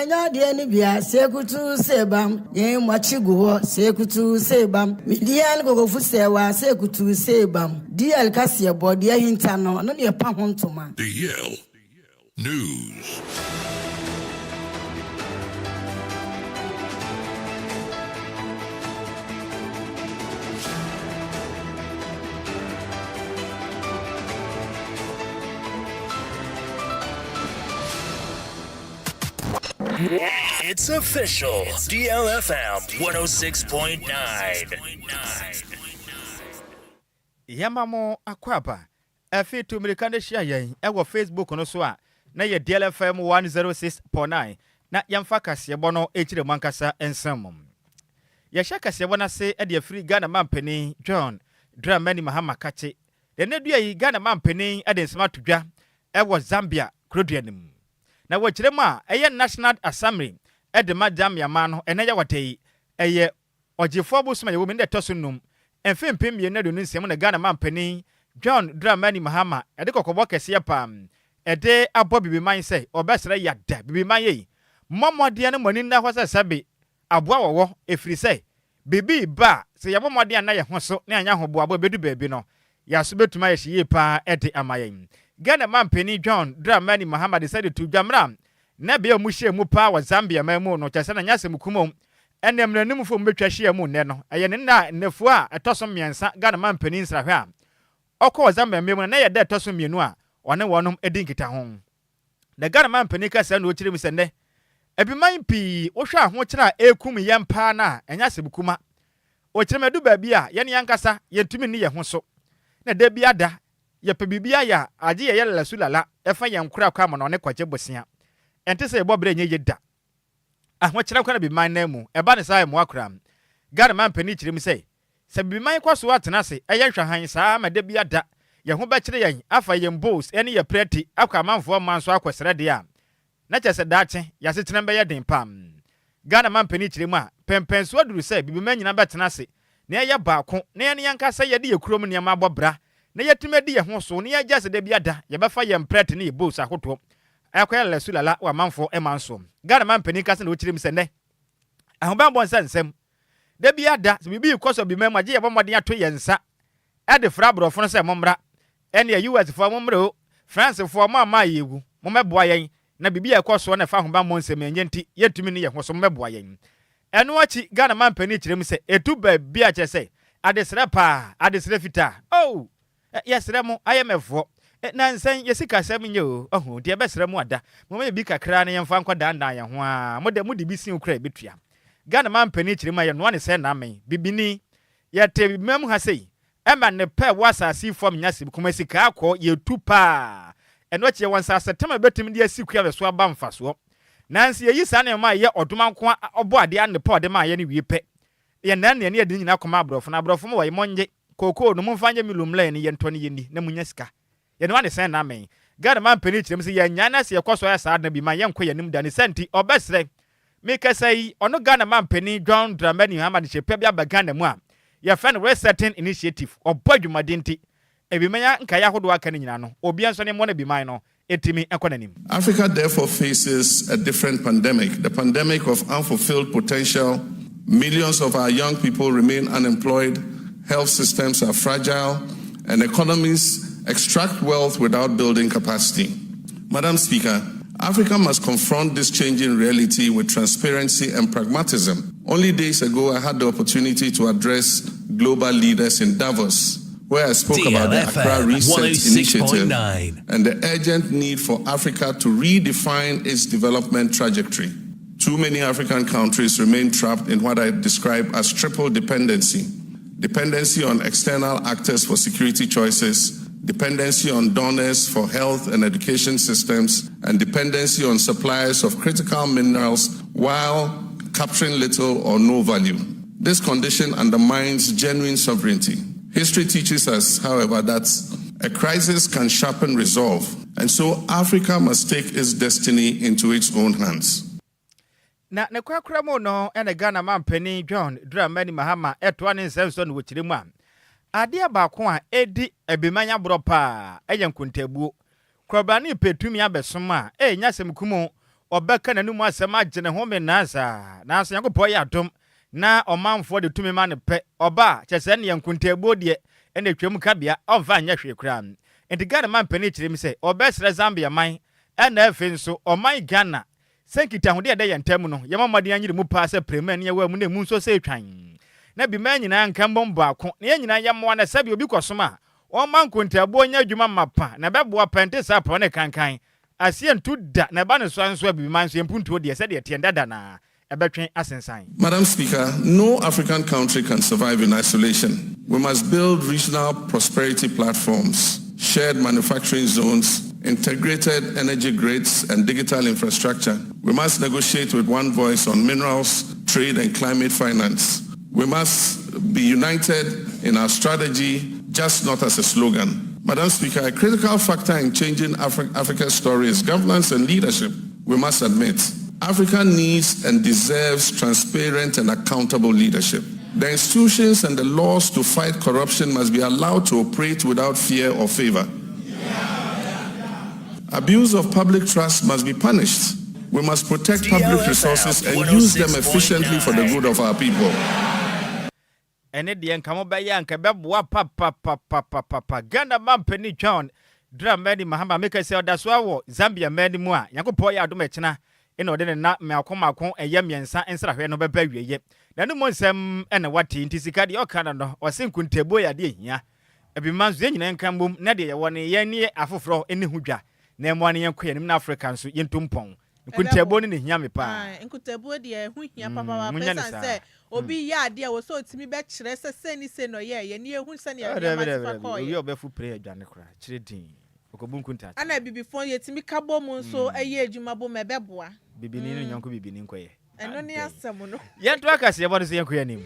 nya de ni bia sekutu sebam ye mwachigo sekutu sebam midian gogo fusewa sekutu sebam DL kase body hinta no no ne pa hontoma DL News. It's official. DLFM 106.9. Yamamo akwapa. Efi to American share yen ewo Facebook no so a na ye DLFM 106.9 na yamfa kase bono echire mankasa ensam. Ye hye kase bona se e de free Ghana mampani John Dramani Mahama Kache. De ne dua yi Ghana mampani e de nsema todwa ewo Zambia kroduanim. Na wachirema eye National Assembly de madam yamano ene ya watei eye ogifo busuma yewo mende tosunum emfempem ye na donu nsem na Ghana mampani John Dramani Mahama de kokobo kese pam de abo bibiman se obesere yada bibiman yi momode ne mani na hwasa sabe aboa wowo efiri se bibi ba se yabomode na ye hoso na anya hobo abo bedu baabi no ya so betuma ye hye pa de amayen Ghana mampani John Dramani Mahama decided to jamra na be omuhye mu pa wa Zambia mamu no kyase na nyase mukumom enem nanim fo mbetwa hye mu ne no eye ne na nefu a etoso miensa Ghana mampani nsrahwe a okọ Zambia mamu na ye da etoso mienu a one wonom edinkita ho na Ghana mampani kasa na okire mu se ne ebiman pi wo hwa ho kira ekum yempa na enyase bukuma okire medu ba bi a ye ne yankasa yentumi ni ye ho so na da bi ada ye pebibia ya age ye yela sulala efa ye nkura kwa mo ne kwaje bosia ente se ebobre nye yeda ahwo kira kwa na bi man na mu eba ne sai mo akura Ghana mampani kire mu se bi man kwaso atena se eye hwahan saa ma da bia da ye ho ba kire yen afa ye mbos ene ye preti akwa manfo manso akwesere de a na chese daache ya se tena be ye den pam Ghana mampani kire mu a pempenso aduru se bi man nyina betena se na ye baako na ye ne yankasa ye de ye kurom ne ma bobra na yetumedi ye ho so na ye jase de biada ye befa ye mpret ne ye boss ahoto akoya la sulala wa manfo e manso Ghana mampani kase na okirim se ne ahoban bon sensem de biada se bibi koso bi mem age ye bomode ato ye nsa e de fra brofo no se momra ene ye US fo momre o France fo ma yewu momeboa yen na bibi ye koso na fa ahoban mon sem enyenti yetumi ne ye ho so momeboa yen eno achi Ghana mampani kirim se etu ba bia che se adesre pa adesre fita oh yesremo ayemefo na nsan yesika sam nye o de besremo ada mo me bi kakra na yemfa nkwa dandan ye ho a mo de bi sin kura betua Ghana mampani kirima ye no ne se na men bibini yete mem ha sei ema ne pe wasasi fom nyase kuma sika akọ ye tupa eno che won sa setem betim de asikua be so aba mfaso nansi ye yisa na ma ye odomanko obo ade an ne pa ode ma ye ne wie pe ye nan ne ye de nyina koma abrofo na abrofo mo ye monje koko no mumfanye milumle ni yento ni yeni na munya sika ye no ane sen na men Ghana mampani kirem se ye nyana se ye koso ya sa na bi ma yenko yanim da ne senti obesre me kasai ono Ghana mampani John Dramani Mahama de chepe bia ba Ghana mu a ye fan resetting initiative obadwumadenti ebi manya nka ya hodo aka ni nyina no obi anso ne mo na bi man no etimi ekonanim. Africa therefore faces a different pandemic, the pandemic of unfulfilled potential. Millions of our young people remain unemployed. Health systems are fragile, and economies extract wealth without building capacity. Madam Speaker, Africa must confront this changing reality with transparency and pragmatism. Only days ago, I had the opportunity to address global leaders in Davos, where I spoke about the Accra Reset Initiative and the urgent need for Africa to redefine its development trajectory. Too many African countries remain trapped in what I describe as triple dependency. Dependency on external actors for security choices, dependency on donors for health and education systems, and dependency on suppliers of critical minerals while capturing little or no value. This condition undermines genuine sovereignty. History teaches us, however, that a crisis can sharpen resolve, and so Africa must take its destiny into its own hands. Na ne kwakura mo no ene Ghana mampani John Dramani Mahama eto ne nsɛmso no wokire mu a ade abaako a edi ebimanya bropa eyenkuntabuo kwabani petumi abesom a enya semkumo obeka na numu asem agye ne ho me nasa na so yankopɔ yɛ adom na ɔmanfo de tumi ma ne pɛ ɔba kyese ne yankuntabuo de ene twam kabea ɔmfa nya hwe kura enti Ghana man pani kyerem sɛ ɔbɛsrɛ Zambia man ɛna afi nso ɔman Ghana senkita ho de yɛ ntam no yɛma mmɔden anyere mu paa sɛ prema ne yɛwa mu na mu nso sɛ etwan na bi man nyina nka mbom baako ne nyina yɛmmoa na sɛbi obi kɔsoma ɔman kuntabuo nya adwuma mapa na bɛboa pɛnte sa pɔ ne kankan asie ntu da na ba ne so anso bi man so yɛmpuntuo de sɛ de tienda da na ɛbɛtwen asensan. Madam Speaker, no African country can survive in isolation. We must build regional prosperity platforms, shared manufacturing zones, integrated energy grids, and digital infrastructure. We must negotiate with one voice on minerals, trade, and climate finance. We must be united in our strategy, just not as a slogan. Madam Speaker, a critical factor in changing Africa's story is governance and leadership. We must admit, Africa needs and deserves transparent and accountable leadership. The institutions and the laws to fight corruption must be allowed to operate without fear or favor. Abuse of public trust must be punished. We must protect public resources and use them efficiently for the good of our people. Ene de nkamo bɛyɛ anka bɛboa pa Ghana man pani John Dramani Mahama make sɛ ɔda so awɔ Zambia man mu a Yankopɔ yɛ adom ɛkyena ena ɔde ne na meakɔmako ɛyɛ miɛnsa nsrahwɛ no bɛba wieye na no monsɛm ɛna wate nti sika de ɔka no ɔse nkuntabo yɛ de hia ebi manzo nyina nka mbom na de yɛwɔ ne yɛn ne afoforo ene hudwa na ɛmoa ne yɛn kɔ yɛnim na Africa nso yɛntompɔn nkuntabo ne hia me pa nkuntabo de hu hia papa pesa sɛ obi ya ade a wo so otimi be kyerɛ sɛ sɛni sɛ no yɛ ne ehu sɛ ne yɛ ma fa kɔ obi obefu pray adwane kora kyerɛ din okobun kunta ana bibifon yetimi kabo mu nso ɛyɛ adwuma bo mebɛboa bibini no nyanko bibini nkɔyɛ ɛno ne asɛm no yɛnto akase yɛbɔ no so yɛnkɔ yanim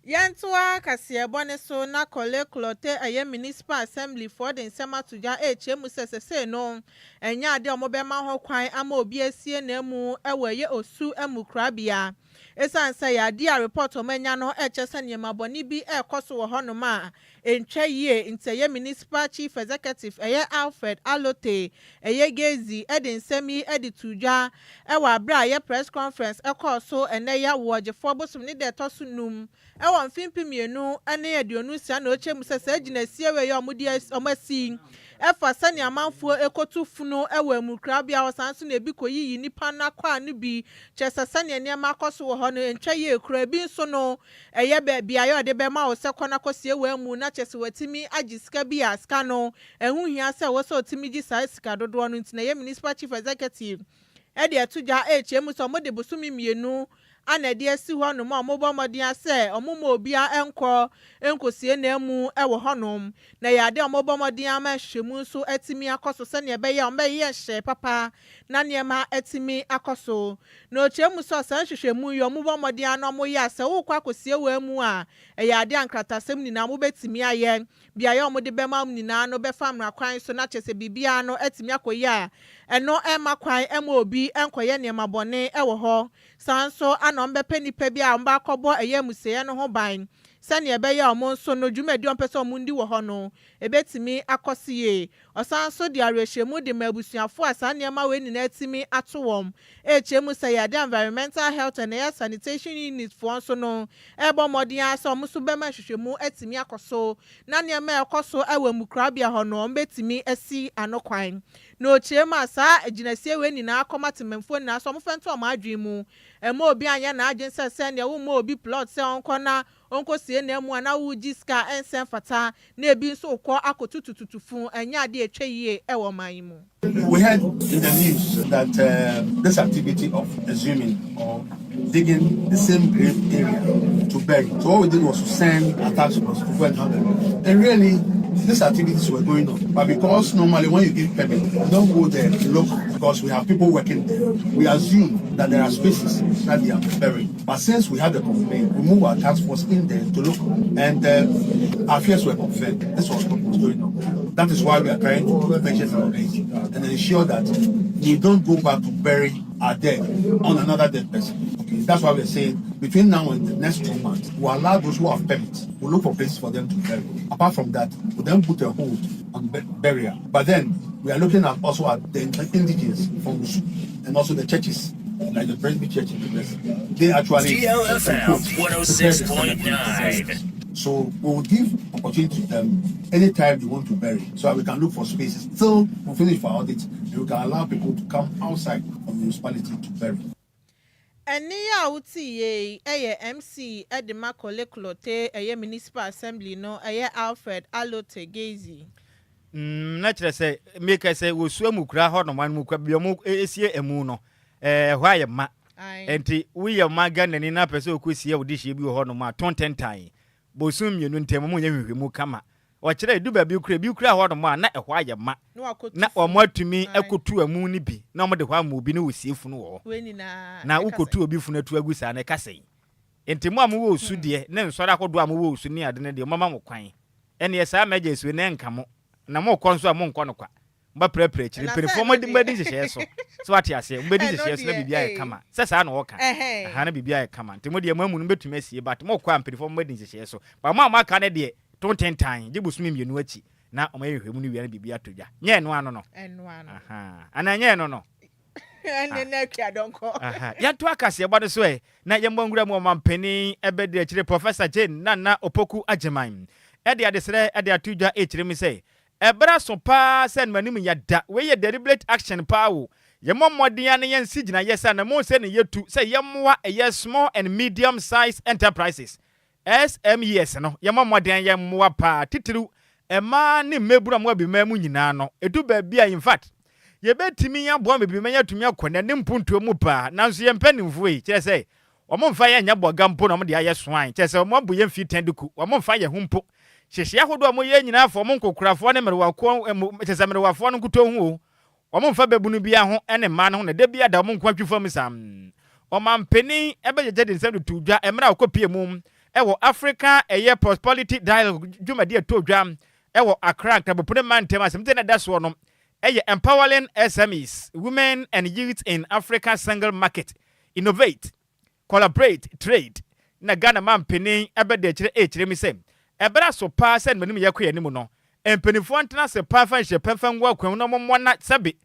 Yantua kasie bone so na kole klote aye municipal assembly for the nsema tuja echemu sesese no enya ade omobema ho kwan ama obi asie na mu ewe osu emu krabia esanse ya dia report omenya no echese niema boni bi ekoso wo hono ma entwa yie nteye municipal chief executive eye Alfred Alote eye Gezi edi nsemi edi tuja ewa bra ye press conference ekoso eneya wojefo bosom ni de tosu num ewa mfimpi mienu ane aduonu sia na ochemu sese agina siewe ye omudi omasi efa sani amanfo ekotu funu ewa mukrabia wasanso na ebi koyiyi nipa na kwa no bi chese sani eniema akoso wo ho no entwa ye ekura bi nso no eye baabi ayo de be ma wo sekọ na kosie we mu na chese watimi Agyei Sikapa aska no ehu hia se wo so otimi gi sai sika dodo no ntina ye municipal chief executive e de atuja echemu so mo de bosumi mienu ana de asi ho no mo bo modin ase omomo obia enkosie na emu ewo honom na ya de omobo modin ama hwemu so atimi akoso se ne be ye ombe hye papa na ne ma atimi akoso na ochemu so san hwehwemu yo omobo modin ana mo ye ase wo kwa kosie we mu a ya de ankratasem ni na mo betimi aye bia ye omode be ma ni na no be fam na kwan so na chese bibia no atimi akoye a eno ema kwan ema obi enkoye ne ma bone ewo ho sanso anombe penipa bia mba akọbọ eyemuseye no ho ban sani ebe ya omo nso no dwumadi ompese omundi wo ho no ebetimi akosiye osanso di arehemu de mabusuafo asane ma we nina atimi atowom echemu say ya environmental health and air sanitation unit for nso no ebo modin asa omuso be ma hwehwemu atimi akoso na ne ma ekoso ewa mukrabia ho no betimi asi anokwan no chema sa aginasie we nina akomatememfo na so mfento omadwi mu ema obi anya na agyen sese ne wo mo obi plot se onko na onko sie na mu ana wuji ska ensen fata na ebi nso ukọ akotututufu anya ade etwa yie ewo man mu. We heard in the news that this activity of exhuming or digging the same grave area to bury. So what we did was to send a task force to go and have them. And really, these activities were going on. But because normally when you give permit, you don't go there to look because we have people working there. We assume that there are spaces that they are buried. But since we had the complaint, we moved our task force in there to look, and our fears were confirmed. This was what was going on. That is why we are trying to venture our age and ensure that we don't go back to bury are there on another dead person. Okay, that's why we're saying between now and the next 2 months, we'll allow those who have permits, we'll look for places for them to bury. Apart from that, we'll then put a hold on burial. But then we are looking at also at the indigenous from and also the churches, like the Presby Church in the West. They actually DLFM 106.9. So we will give opportunity to them anytime you want to bury, so that we can look for spaces till we finish for audit, and we can allow people to come outside of the municipality to bury. Enia uti MC Edema Clote Municipal Assembly no Alfred Alote Gezi. Naturally say make I say we swim kra ho no man mu kwa biomu esie emu no why ma enti we ya magan ni na pese okusie odishi bi ho no ma ton 10 time bosum mienu ntem mu nyehwehwemu kama o kire du ba bi kra ho no ma na ehwa ye ma na o matumi akotu amu ni bi na mo de hwa ma obi na osiefu no wo na ukotu obi fu na tu agusa na kasei enti mu amu wo osu de na nsore akodo amu wo osu ni ade ne de mama mo kwan ene ye sa meje su ne nkamo na mo konso a mo nko no kwa mba prepare chiri perform mbadi nhye so so ati ase mbadi nhye so na bibia ye kama sesa na wo ka ha na bibia ye kama ntemo de mamu no betumi asie but mo kwa perform mbadi nhye so ba mo amaka na de ton 10 time je bosumi mienu achi na o mayehwemu ni wi na bibia toja nye no ano no aha ana nye no no ene na kwa donko aha ya to akase bado so na ye mbangura mo mampani ebede achire Professor Jane na Opoku Agyemai ede adesere ede atuja echire mi say ebra so pa sen manim ya da we ye deliberate action pa wo ye mommodin ne yen sigina yesa na mo se ne yetu say ye moa ye small and medium size enterprises SMEs no ye mommodin ye moa pa titiru ema ne mebura mo bi mamu nyina no edu ba bia in fact ye betimi ya bo mebi menya tumi akona ne mpuntuo mu pa nanso ye mpanimfo yi kire say omomfa ye nya boga mpo na mo de aye soan kire say omombo ye mfi tenduku omomfa ye humpo hyehyɛ ahodo mo ye nyina afọ mo nkokurafo ne merewako tese merewafo no nkuto hu o mo mfa babunu bia ho ene ma no na da bia da mo nkwatwifam sam o mampeni ebejeje de nsem to dwa emra akopie mum ewo Africa eye prosperity dialogue dwumade to dwa ewo Accra tabopune mantem asemte na daso no eye empowering SMEs women and youth in Africa single market innovate collaborate trade na Ghana mampeni ebede kire mi sem ebra so pa sen manim yakoye nimu no empenifo antena se pa fa hye pemfam wa kwan no mommo na sabe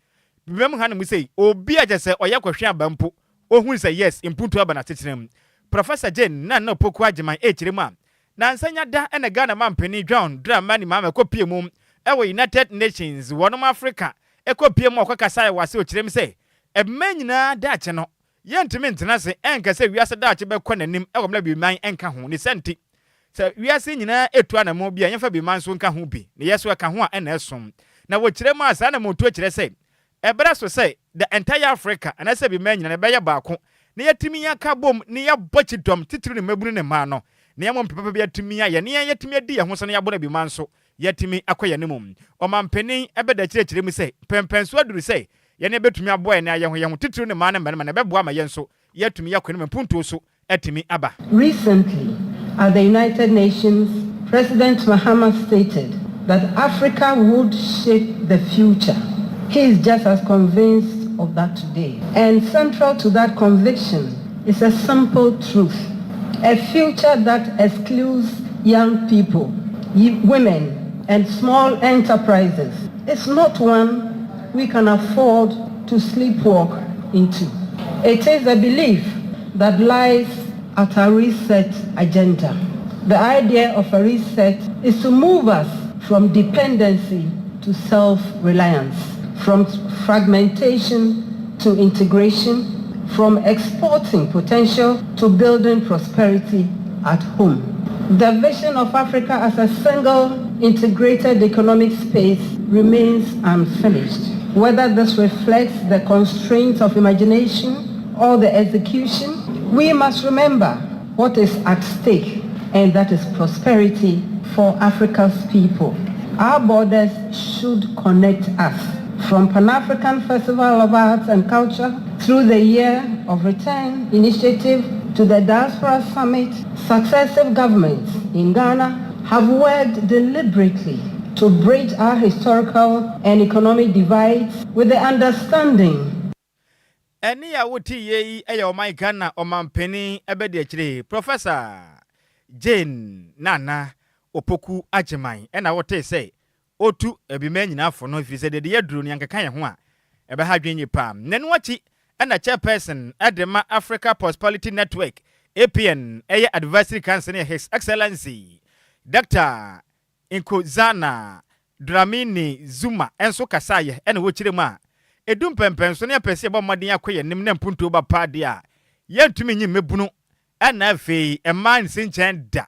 bibem ha no sei obi agese oyakwahwe abampo ohun say yes impuntu aba na tetenem Professor Jane na Opoku Agyemai echirema na nsanya da ene Ghana mampeni John Dramani mama kopie mum ewo United Nations wonom Africa ekopie mu okakasa wase ochirem say emanyina da ache no yentimi ntena se enkase wiase da ache be konanim ewo mla bi man enka ho ne senti se wiase nyina etu anamo bia yemfa bi man so nka ho bi ne yeso aka ho a ena esom na wo kirem asa na mo to kire se ebra so say the entire Africa and asa bi man nyina be ya baako ne yatimi ya ka bom ne ya bochidom titiri ne mabunu ne ma no ne yamom pepa bi yatimi ya ne yatimi adi ya ho so ne ya bora bi man so yatimi akoye ne mum o mampeni ebeda kire mi say pempenso aduru say ye ne betumi aboye ne aye ho titiri ne ma ne ma ne beboa ma yen so yatumi yakone mpunto so atimi aba. Recently, at the United Nations, President Mahama stated that Africa would shape the future. He is just as convinced of that today. And central to that conviction is a simple truth. A future that excludes young people, women, and small enterprises is not one we can afford to sleepwalk into. It is a belief that lies at a reset agenda. The idea of a reset is to move us from dependency to self-reliance, from fragmentation to integration, from exporting potential to building prosperity at home. The vision of Africa as a single integrated economic space remains unfinished. Whether this reflects the constraints of imagination or the execution, we must remember what is at stake, and that is prosperity for Africa's people. Our borders should connect us. From Pan-African Festival of Arts and Culture through the Year of Return initiative to the Diaspora Summit, successive governments in Ghana have worked deliberately to bridge our historical and economic divides with the understanding. Eni ya wuti ye eya oman Ghana omanpeni ebedi achire Professor Jane Nana Opoku Agyemai ena wote say otu ebime nyina fo no fi se de yaduru ne yankeka ye ho a ebe ha dwenye pam nenu achi ena chairperson Edema Africa Prosperity Network APN eye advisory council His Excellency Dr. Inkozana Dramini Zuma enso kasaye ena wo chire mu a edum pempen so ne apese ebo modern akoye nim na mpuntu ba pade a yentumi nyi mebunu ena afei eman sinchen da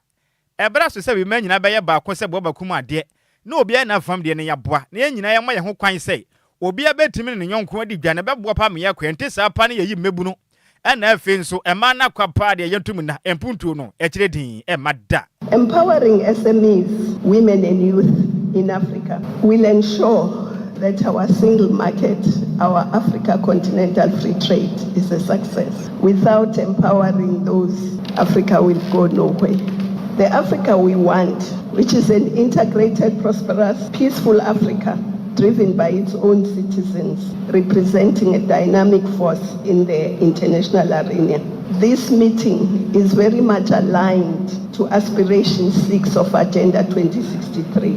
ebra so se bi manyina beye ba ko se bo ba kuma ade na obi na fam de ne yaboa na nyina ye ma ye ho kwan se obi abetimi ne nyonko adi dwa ne bebo pa me yakwa ente sa pa ne ye mebunu ena afei nso eman na kwa pade yentumi na mpuntu no ekire din emada. Empowering SMEs, women and youth in Africa will ensure that our single market, our Africa continental free trade is a success. Without empowering those, Africa will go nowhere. The Africa we want, which is an integrated, prosperous, peaceful Africa, driven by its own citizens, representing a dynamic force in the international arena. This meeting is very much aligned to Aspiration 6 of Agenda 2063,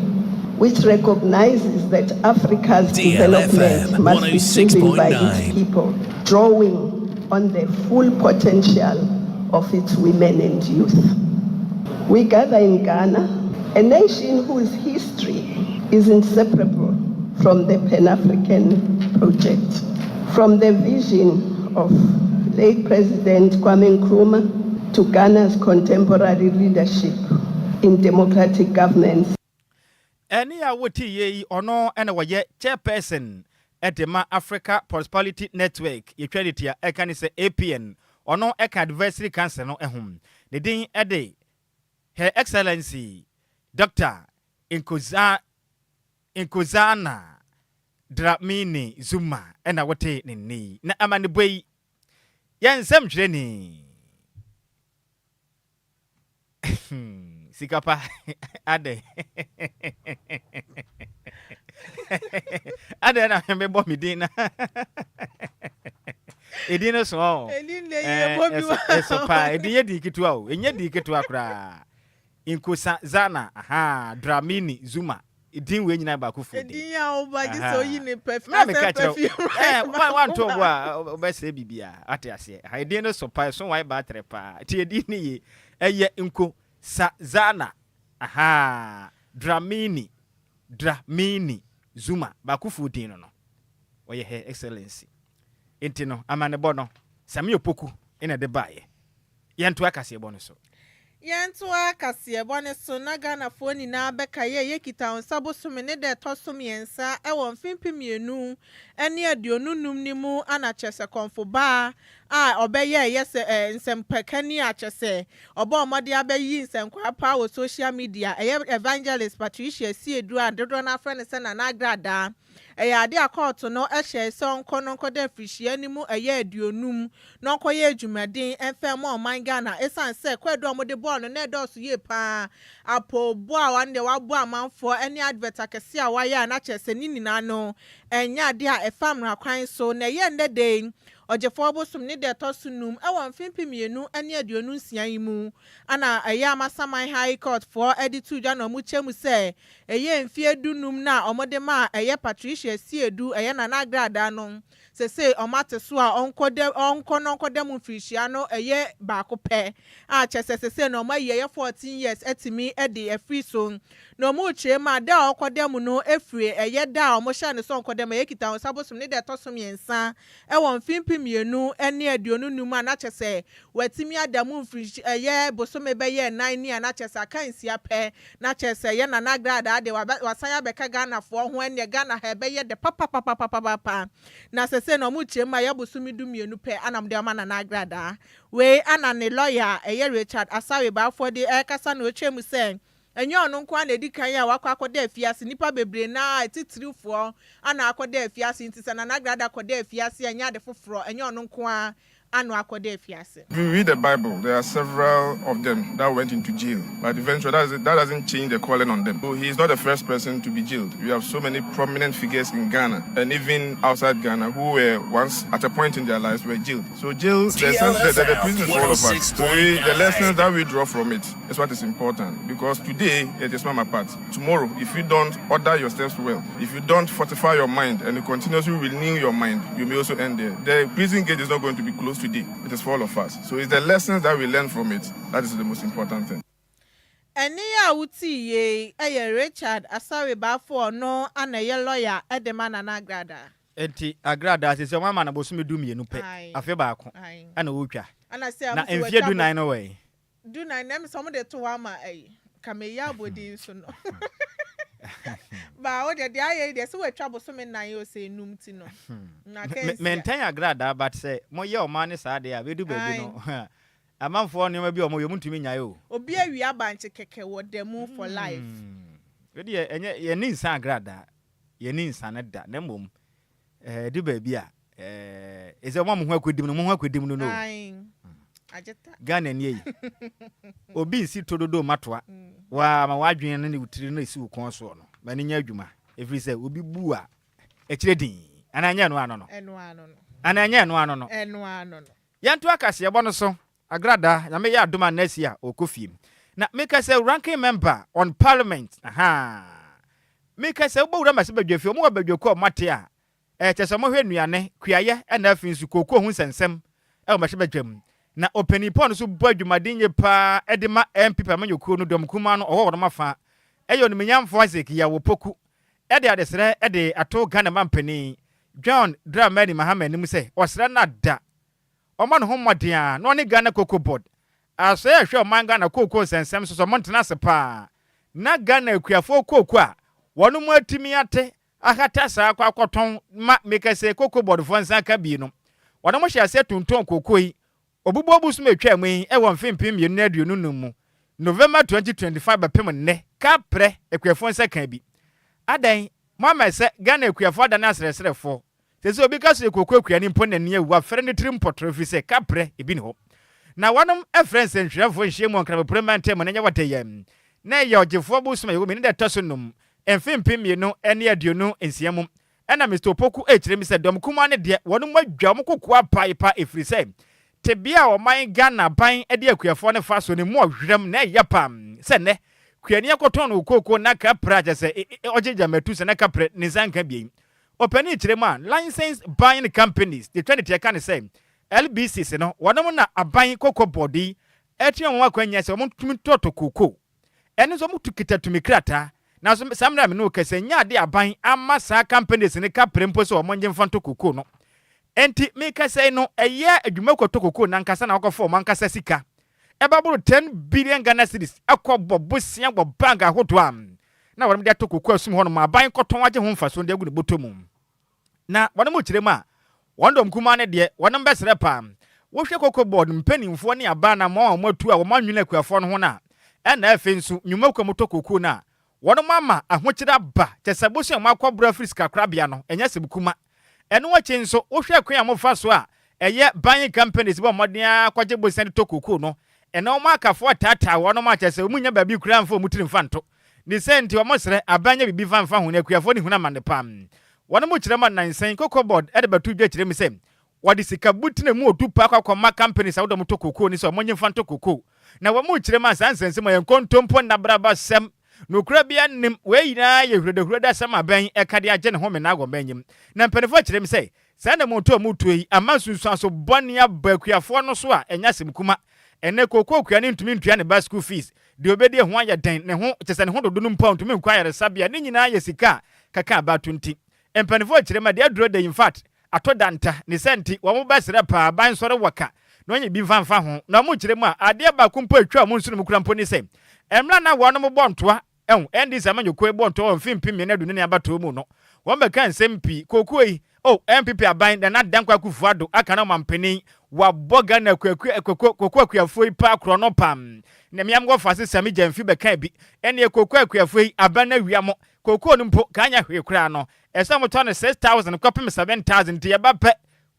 which recognizes that Africa's development must be driven by its people, drawing on the full potential of its women and youth. We gather in Ghana, a nation whose history is inseparable from the Pan-African project, from the vision of late President Kwame Nkrumah to Ghana's contemporary leadership in democratic governance. Eni ya wuti ye ono ena waye chairperson Edema Africa Prosperity Network equality ya ekani se APN ono eka advisory council no ehum ne din ede Her Excellency Dr. Inkozana Dramini Zuma ena wote ni na amane boy yansam twreni Sikapa ade ade na me bo mi din na edin so so pa edin ye di kitua o enye di kitua kra Inkosa Zana Dramini Zuma edin we nyina ba ku fu edin ya obaji so yi ne perfume one to wa be se bibia ate ase edin so pa so why ba trepa ti edin ni eye Inko Zana Dramini Zuma bakufu din no oye Her Excellency enti no amane bono Sammy Opoku ina de baye yentu akase bono so yentu akase bono so na Ghana fo ni na beka ye kita onsabo so me ne de to so miensa e won fimpimienu ene aduonu num ni mu ana chese konfo ba obeye yes nsempekani achese oba omode abayi nsenkwa pa wo social media evangelist Patricia Siedu adodo na friend se na nagrada ade akọọtụ no ehye se onko de frihia ni mu aduonum no koye adwumaden enfem oman Ghana esan se kwedo omode ball no na edoso ye pa apo bo a wan de wabo amanfo ene advert akese a waya na chese ni nina no enya ade a efamra kwan so na ye ndede Ojefo bosom ne de tosunum e won fimpimienu ane aduonu nsia yimu ana aya masaman high court for editu dwa no mu chemu se eye mfie dunum na omode ma eye Patricia Siedu eye na nagrada no se omate so a onko mu frihia no eye ba ko pe a chese se no ma ye 14 years etimi e de afri so no mu chie ma da okodem no efri eye da omo sha ne so onkodem eye kita osabosom ne de tosum yensa e won mienu ene aduonu numa na chese watimi adamu mfiri eye bosome beye 9 ni na chese akansia pe na chese ye na nagrada ade wasanya beka Ghana fo ho ene Ghana ha beye de papa na sese no mu chema ya bosumi du mienu pe anam de ama na nagrada we ana ne lawyer eye Richard Asawe ba fo de kasa na ochemu se enye onu nkwa na edikan ya wakwa akoda afiase nipa bebre na titirifo ana akoda afiase ntisa na nagrada akoda afiase enya de foforo enye onu nkwa ano akode afiase. If you read the Bible, there are several of them that went into jail, but eventually that doesn't change the calling on them. So he is not the first person to be jailed. We have so many prominent figures in Ghana and even outside Ghana who were once at a point in their lives were jailed. So jail, the prison is for all of us. So the lessons that we draw from it is what is important, because today it is Mama Part. Tomorrow, if you don't order your steps well, if you don't fortify your mind and you continuously renew your mind, you may also end there. The prison gate is not going to be closed today. It is for all of us. So it's the lessons that we learn from it that is the most important thing. Eni ya uti ye Richard Asari Bafo no ana ye lawyer Edemana na Agrada. Enti Agrada se mama na bosumi du mienu pe afi ba ko ana wotwa ana se am na enfie du nine no way du nine na me some de to ama kame ya bodi so no ba o de aye de se wetwa bosumi nine yo se num ti no na ken maintain Agrada but say mo ye o man ne sa de a be du baby no amanfo ne ma bi o mo yo mutumi nyae o obi awia banche keke wo dem for life we de enye ye ni nsan Agrada ye ni nsan da na mom di baby a eze mo ho akodim no no ajeta Ghana ni yi obi nsi tododo matoa wa ma wadwen no ne wutiri no esi ukon so no ma ne nya adwuma every say obi bu a ekire din ananya no ano no ananya no ano no yanto akase ebo no so Agrada na me ya adoma nasi a okofiem na make say ranking member on parliament make say obo wura mase badwafie omo badwako mate a chese mo hwe nuane kuaye na afinsu kokko hu sensem e mase badwam na openipon so bo adwumaden ye pa edema MP pamanyokuo no dom kuma no owo ma fa eyo no menyamfo aseki ya wo poku ede adesere ede ato Ghana mampani John Dramani Mahama nim se osere na da omo no homoden a no ne Ghana Cocoa Board aso ya hwe oman Ghana kokko sensem so montena se pa na Ghana akuafo kokko a wono mu atimi ate akata sa kwa akoton ma mekase Cocoa Board fo nsa ka bi no wono mo hye ase tonton kokko yi obubo obusu metwa mu yi e won fimpim ye na aduonu num mu November 2025 bepem ne ka pre akuafo nsa ka bi adan mama se Ghana akuafo da na asresrefo tese obi ka se kokko akua ni mpo na ne awu afere ne trim potro fi se ka pre ebi ne ho na wonom efrens nhwefo nhye mu nkra parliament mu na nya watayam na ye ogefo obusu me wo me ne da toso num emfimpim ye no ene aduonu ensiamu ena Mr. Opoku echire mi se dom kuma ne de wonom adwa mo kokko apaipa efri se tebia o man Ghana ban ede akuafo ne fa so ne mu ohwrem na yapam se ne kuani akoton no kokko na ka praje se ojeja matu se na ka pre ne zanka bi opani chire ma license buying companies the trend tie kan say LBC se no wonom na aban Cocoa Board etian won akwanya se mo tumi toto kokko ene so mo tukita tumi krata na so samra me no kase nya de aban ama sa companies ne ka prempo se o mo njem fanto kokko no enti me kase no eye adwuma koto kokko na nkasa na akofo man kasa sika ebaburu 10 billion Ghana cedis akobo bosia bo bank ahoto am na wonom de to kokko asum hono ma aban koton agye ho mfaso de agu ne botomu na wonom kirem a wondom kuma ne de wonom besere pa wo hwe Cocoa Board mpanimfo ne aba na ma amatu a wo manwene akuafo no ho na na afi nso nwuma kwamoto kokko na wonom ama ahokyira ba tesabosu amakobra friska krabia no enya sebukuma eno wachi nso wo hwe akwan amofa so a eye buying companies bo modern akwaje bosan to kokko no eno ma akafo tata wonom a chese omunya ba bi kura mfa omutiri mfanto ni senti wo mosere abanya bibi fanfa ho na akuafo ni huna mande pam wonom kirema nansen Cocoa Board ede batu dwa kirem se wadi sika butine mu odupa akwa companies awdo moto kokko ni so monye mfanto kokko na wo mu kirema sansense mo yenkontompo na braba sem no kura bia nim we yina ye hwedehweda sama ban ekade agye ne ho me na agomanyim na mpanefo kirem se sanda moto mutuyi amasunsu aso bone abakuafo no so a enya semkuma ene kokko kua ne ntumi ntua ne school fees de obedi ho aya den ne ho kyese ne ho dodo no pound ntumi nkwa yare sabia ne nyina ye sika kaka ba 20 mpanefo kirem de adro de in fact atodanta ne senti wo mo basere pa ban sore waka no nya bi fanfa ho na mo kirem a ade ba kumpa atwa mo nsu no kura mpo ni se emra na wo no mo bontoa endi samanyoko bontoa mfimpim ne do ne abato mu no wo be kan sempi kokko yi MPP aban da na dankwa kufuado aka na mampeni wa boga na kokko akuafo pa kro no pam na miam go fase sami jamfi be kan bi ene kokko akuafo aban na wiamo kokko no mpo kanya hwe kura no esa mo to no 6000 kopem 7000 ti yaba pe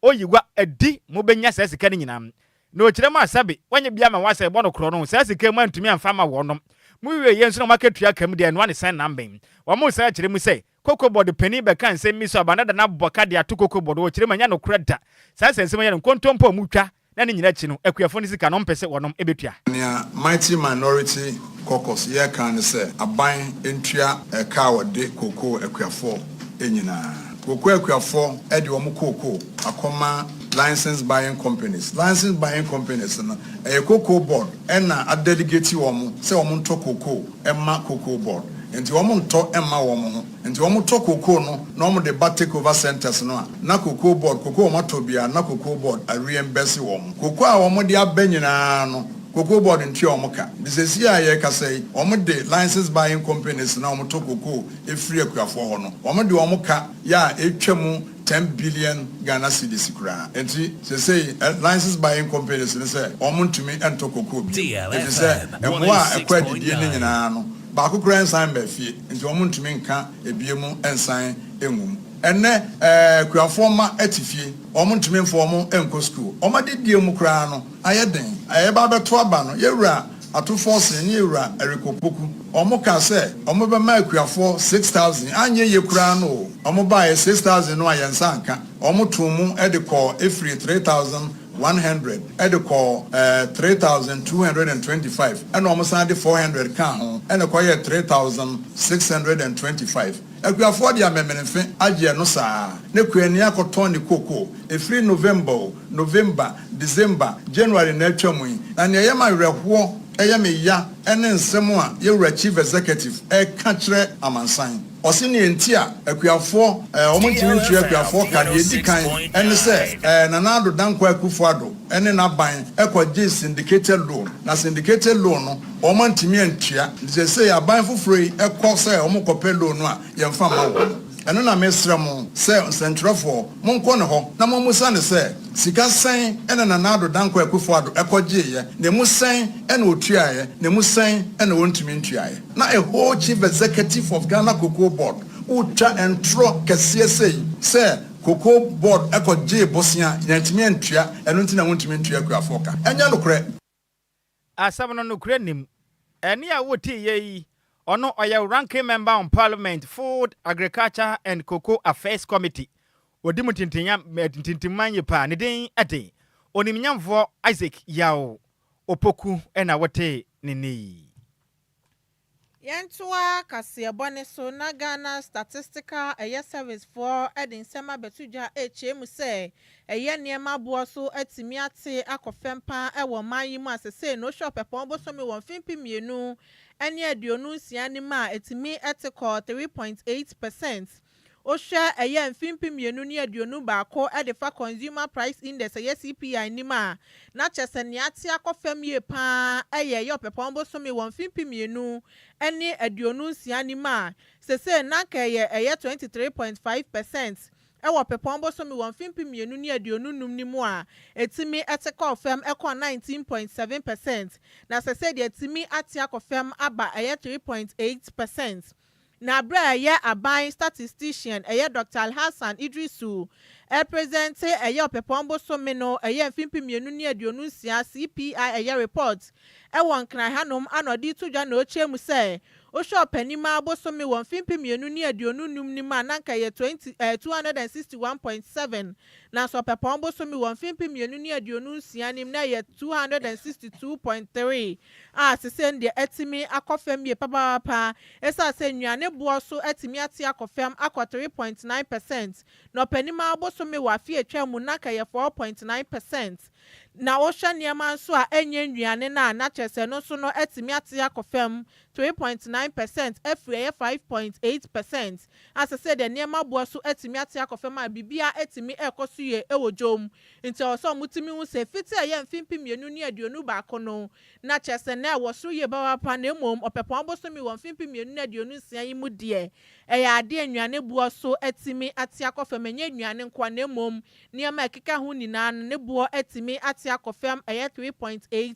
oyiwa edi mo benya sa sika ni nyinam no kire ma sabe wanye bia ma wasa ebo no kro no sa sika mu antumi amfa ma wonom mu wie ye nso no maketua kam de no ane san namben wo mo sa kire mu say koko board penny be kan se mi so abanada na boka de ato koko board wo kire ma nya no kreda sa sense ma nya no kontompo mu twa na ni nyina chi no akuafo ni sika no mpese wonom ebetua nia mighty minority caucus ye kan say aban entua ka wode koko akuafo enyina koko akuafo e de wo mo koko akoma license buying companies no a cocoa board and a delegate woman say woman to cocoa emma cocoa board enti woman to emma woman enti woman to cocoa no mo de take over centers no na cocoa board cocoa matobia na cocoa board a reimburse woman cocoa a woman de abanyina no cocoa board nti omoka this year ye ka say omo de license buying companies na omo to cocoa e free akuafo ho no omo de omoka ya etwam 10 billion Ghana cedis kura. Enti se say license buying companies ne say omuntumi ento cocoa bi. Enti say emwa akwadi die ne nyina no. Ba ko kura ensan ba fie. Enti omuntumi nka ebiemu ensan engum. Enne kuafo ma atifie. Omuntumi mfo enko school. Omade die mu kura no ayeden. Ayeba beto aba no yewura atu force ni yewura erikopoku. Omo ka say omo be ma akuafo 6000 anye ye kura no omo ba 6000 no ayensa anka omo tumu e de call every 3100 e de call 3225 and omo san de 400 ka ho e ne koye 3625 akuafo de amemmenfe agye no saa ne kuani akoton ne koko every November December January na atwamu na ne yema werehwo ya ene nsemo a yewura chief executive kire amansan osini entia akuafo omutimi ntua akuafo ka de edikan ene se nanado danko akufuado ene naban ekwaje syndicated loan na syndicated loan no omantimi antua de se aban foforo ekose omokope loan a yemfa ma wo eno na mesrem se sentrofo monko ne ho na momusa ne se sika sen ene nanado danko akufuado ekwaje ye ne musen ene otuaye ne musen ene wontumi ntuaye na a whole chief executive of Ghana Cocoa Board ucha entro kese say Cocoa Board ekwaje bosia yantimi ntua eno ntina wontumi ntua akuafoka enya nokre asabno nokre nim ene a woti ye ono oya ranking member on Parliament Food Agriculture and Cocoa Affairs Committee odimu tintimanye pa ne den ade onimnyamfo Isaac Yao opoku ena wote nini Yentua kasiebone so na Ghana Statistical Service for edinsema betuja HM say eye niema bo so atimi ate akofempa ewo mayimu asese no shop epombo so me won fimpi mienu ene aduonu siani ma etimi etiko 3.8%. Osha eye mfimpi mienu ni aduonu baako edefa consumer price index eye CPI nima na cheseni ate akofem ye pa eye yo pepombo so me won fimpi mienu ene aduonu siani ma sese na keye eye 23.5%. Ewa pepombo so me won fimpi mienu ni aduonu num ni mu a etimi etiko fem eko 19.7% na sese de etimi ate akofem aba eye 3.8%. Na bra ye aban statistician Dr. Hassan Idrisu presente pepombo so me no mfimpi mienu ni aduonu sia CPI report won kran hanom anodi tudwa na ochemu se o shop anima aboso me won mfimpi mienu ni aduonu num ni ma nanka ye 261.7 na so pepombo so me won mfimpi mienu ni aduonu sia nim na ye 262.3 sesen de etimi akofem ye papa esa se nnuane bo so etimi ate akofem akwa 3.9% no panima aboso me wa fie twam nanka ye 4.9%. Na osha niema so a enye nnuane na chese no so no etimi ate akofem 3.9% efre 5.8%. As I said, the niema bo so etimi ate akofem a bibia etimi ekoso ye ewojom nti oso mutimi hu se fiti aye mfimpi mienu ni aduonu baako no na chese na wo so ye bawa pa na emom opepon boso mi won mfimpi mienu na aduonu sia yi mu de eya ade nnuane bo so etimi ate akofem enye nnuane nkwa na emom niema ekeka hu nyina ne bo etimi ate akofem 3.8%.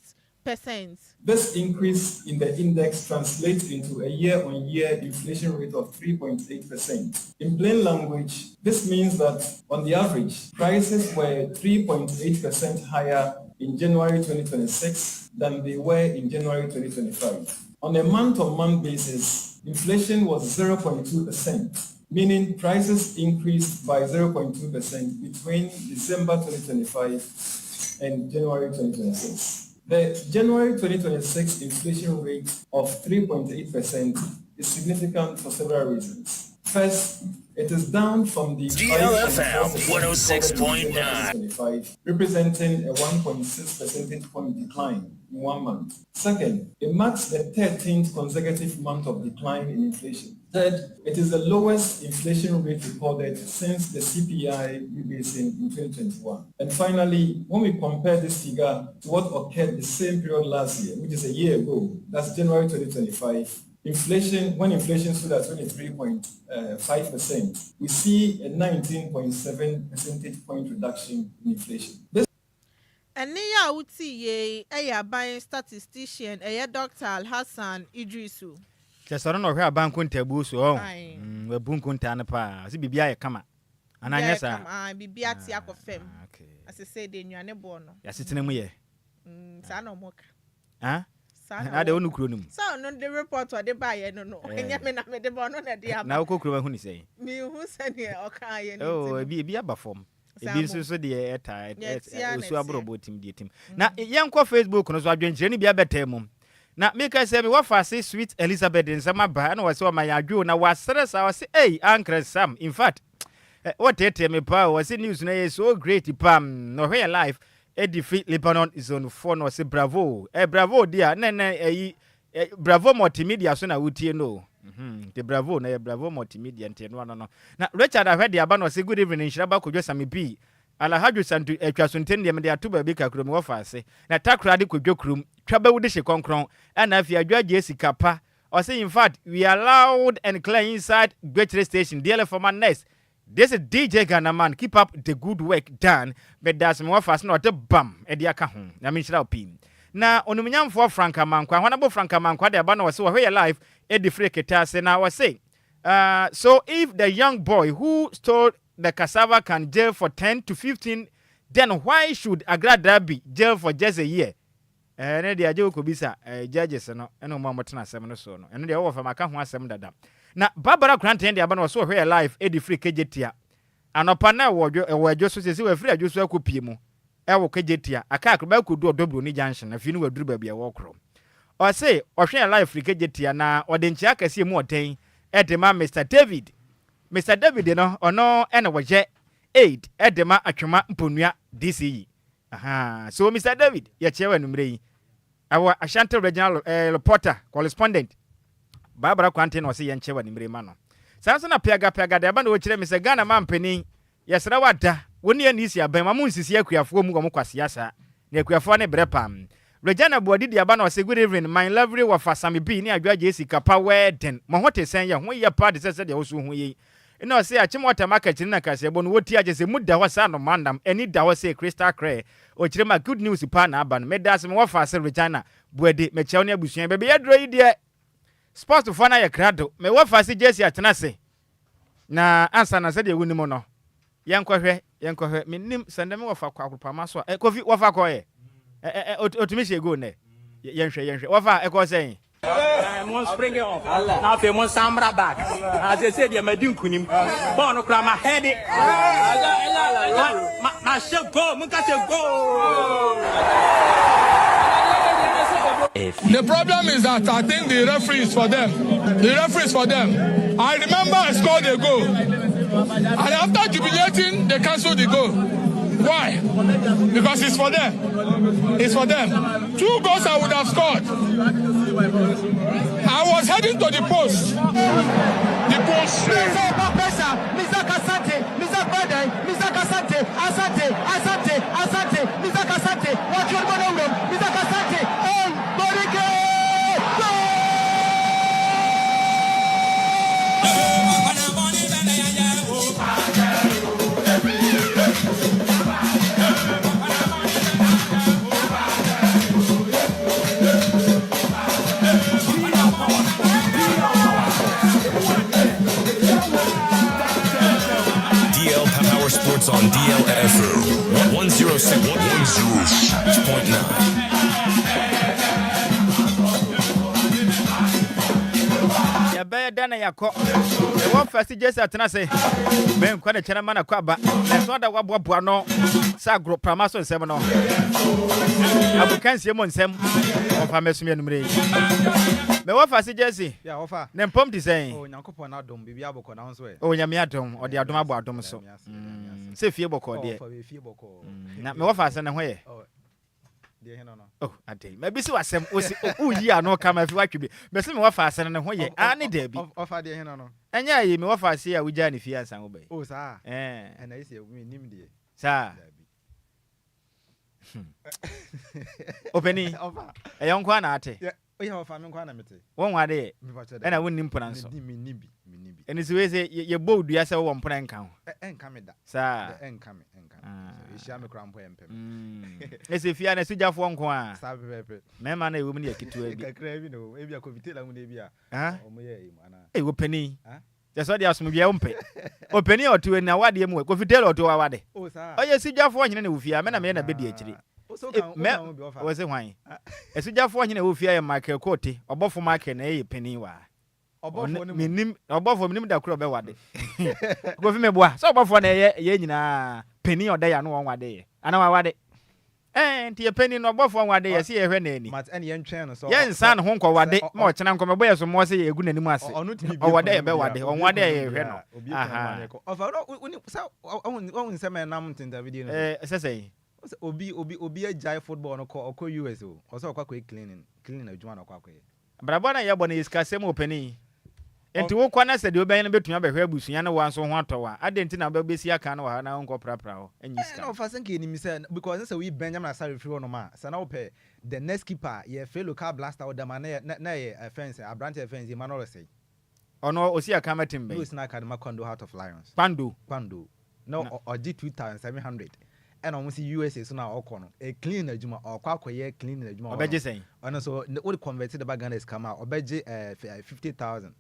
3.8%. This increase in the index translates into a year-on-year inflation rate of 3.8%. In plain language, this means that on the average, prices were 3.8% higher in January 2026 than they were in January 2025. On a month-on-month basis, inflation was 0.2%, meaning prices increased by 0.2% between December 2025 and January 2026. The January 2026 inflation rate of 3.8% is significant for several reasons. First, it is down from the DLFM 106.9, representing a 1.6 percentage point decline in 1 month. Second, it marks the 13th consecutive month of decline in inflation. Third, it is the lowest inflation rate recorded since the CPI rebasing in 2021. And finally, when we compare this figure to what occurred the same period last year, which is a year ago, that's January 2025, when inflation stood at 23.5%, we see a 19.7 percentage point reduction in inflation. And near UTA, a buying statistician, a Dr. Hassan Idrisu. Just I don't know where bank went to boost or we boom contana, as it be a kama. And I guess I be Biatia of Fem. As I said, in your nebono. Yes, it's in a way. Sano moka. Huh? I don't know. So, no, the report or the buyer, no. And yet, I made the bono that they have now cook who say. Me who sent here, okay. Oh, be a bufform. It is so the airtight, so about him, dear Tim. Now, young Facebook, no, so I drink any be a better mum. Now, make I say, what fast say sweet Elizabeth in some ban was so my Adjoa now was stress. I was hey, Uncle Sam. In fact, what me power was in news so great, Pam, no real life. A defeat Lebanon is on phone or say bravo. Bravo, dear. Bravo multimedia, so now would you know. The bravo, bravo multimedia, and no. Now, Richard, I heard the Aban was a good evening, Nhyiraba Kwadwo Sammy B. Alahaju santu etwasuntendi me de atoba bi kakro me wofa ase na takrade kwadwokrum twaba wude hye konkron and afia Adjoa Agyei Sikapa or say in fact we are loud and clear inside Ghanaian station DLFM next. This is DJ Ghana man, keep up the good work done but that's me wofa ase na ote bam e de aka ho na me nhyira opim na onumunyamfo Franka Mankwa honabo Franka Mankwa de aba na wase wo hwe live e de free keta ase na wase so if the young boy who stole the cassava can jail for 10 to 15, then why should Agrada be jail for just a year? And the Adjoa could be judges and no more than 7 or so. And the offer my can't want 7 that. Now, Barbara Grant and the Aban was so very alive, Eddie Free Kejetia. And upon now, were just to say, free, I just will copy. I will Kejetia. A car could do a double ni junction if you know a dribble be a walk room. Or say, or share life free Kejetia now, or then check see more thing at the man, Mr. David. Mr. David, or no, and a waje 8 at the ma achuma mponua DCE. So, Mr. David, your chair and our Ashanti regional reporter, correspondent, Barbara Quantin was a chair and Mano. Samson Piaga the Abando, which Mr. Ghana man penny. Yes, Rawata, 1 year this year, Bemamus is here, Kuafuamukwasiasa, near Kuafone Brepam. Regina Bodi the Abano was a good evening, my lovely wa for Sammy B near Adjoa Agyei Sikapa, where then Mahote saying, when your party says that also we. No, say a chimota market in Nakasebon, what tear just a mood that was son of Mandam, any that was a crystal cray, or Chima good news upon Aban, made us more fast Regina, Bwedi, Mechonia Bushian, baby, Adjoa dear. Sports to find a crado, may what fast Jessy at Nase. Na answer, I said, you win mono. Young Quahe, me send them off a quack Pamaso, a coffee of a coy. Otimisha go ne. Yansha, what I was saying. One spring off. Now, if you want Samra back, as I said, you're my Dunkunim. Bono Crama headed. My shall go, Mukasa go. The problem is that I think the referee is for them. The referee is for them. I remember I scored a goal. And after jubilating, they cancelled the goal. Why? Because it's for them. It's for them. 2 goals I would have scored. I was heading to the post. The post. Mr. Kasante, Mr. Bade, Mr. Kasante, Asante, Mr. Kasante, watch your money, Mr. Kasante, on Borike! Ya be dana yakọ. E won first Jessy atena say. Ben kwa de chena mana kwa ba. Na so da waboa no. Sa group pramaso nsem no. Abukansie mo nsem. Ofa mesumi enumre. Me wo first Jessy. Ya ofa. Ne mpom di say. Oh Nyankopon na dom bibia bokọ na nso e. Oh nyame adom, odi adom abo adom so. Se fie bokọ de. Ofa we fie bokọ. Na me wo first na ho ye. De he no. Oh, ade. Me bi si wasem osi uyi ano kama fi watwe. Me se me wo first na ho ye. Ani de bi. Ofa de he no. Enya yi me wo first ya wuja ne fie ansan wo bai. Oh sa. Na isi e nim de. Sa. Openi. Ofa. Eyon kwa na ate. Oya ofa me kwa na mete. Won wade. Na won nim pona nso. Nim bi. Eni se we se ye bodu ya se wo mpona nka ho. Enka me da. Sa. Enka me. Ehia me kra mpo empem. Ese fia na sujafo nko a. Sa pepe. Me ma na ewo mu ne yakitu abi. Kakra bi no. Ebi akobitela mu ne bi a. Omo ye emu ana. Wo pani. Just what the asumbi umpe. Openi otu na wade mu kofitela otu wa wade. Oh sa. Oye sujafo nyine na wofia me na me na bedi akiri. We say hwan. Esujafo nyine wofia ye Michael Kote. Obofo market na ye pani wa. Obofo minim da kro be wade. Kofi me boa. So obofo na ye nyina pani oda ya no won wade ye. Ana wa wade. Nti ye pani no obofo wade ye se ye hwe na ani. Mat ene ye ntwen no so. Ye nsan ho nkọ wade. Ma o chena nkọ me boye so mo se ye egu nanim ase. O wade ye be wade. On wade ye hwe no. Aha. Ofa no uni sa on se me nam tinta video no. Sese. Obi Agyei football no ko US o. O so kwa clean adwuma no kwa. Brabo na ye bo na iska sem openi. Enti wo kwa na se de oben na betumi abehwe abusunya na wanso ho atowa. Adenti na ba besi aka na wa na nko prapra ho. Enyi iska. No fa senke ni mi se because say we Benjamin Asare free no ma. Sa na wo pe the next keeper ye fe local blaster o da ma na ye offense abrante offense Emmanuel say. Ono osi aka matimbe. No is na academy Kondo Heart of Lions. Kwando. No oji 2700. And almost USA so now okono a clean adwuma okwakoye clean adwuma obeje sen ono so we converted the Ghana is come out obeje 50,000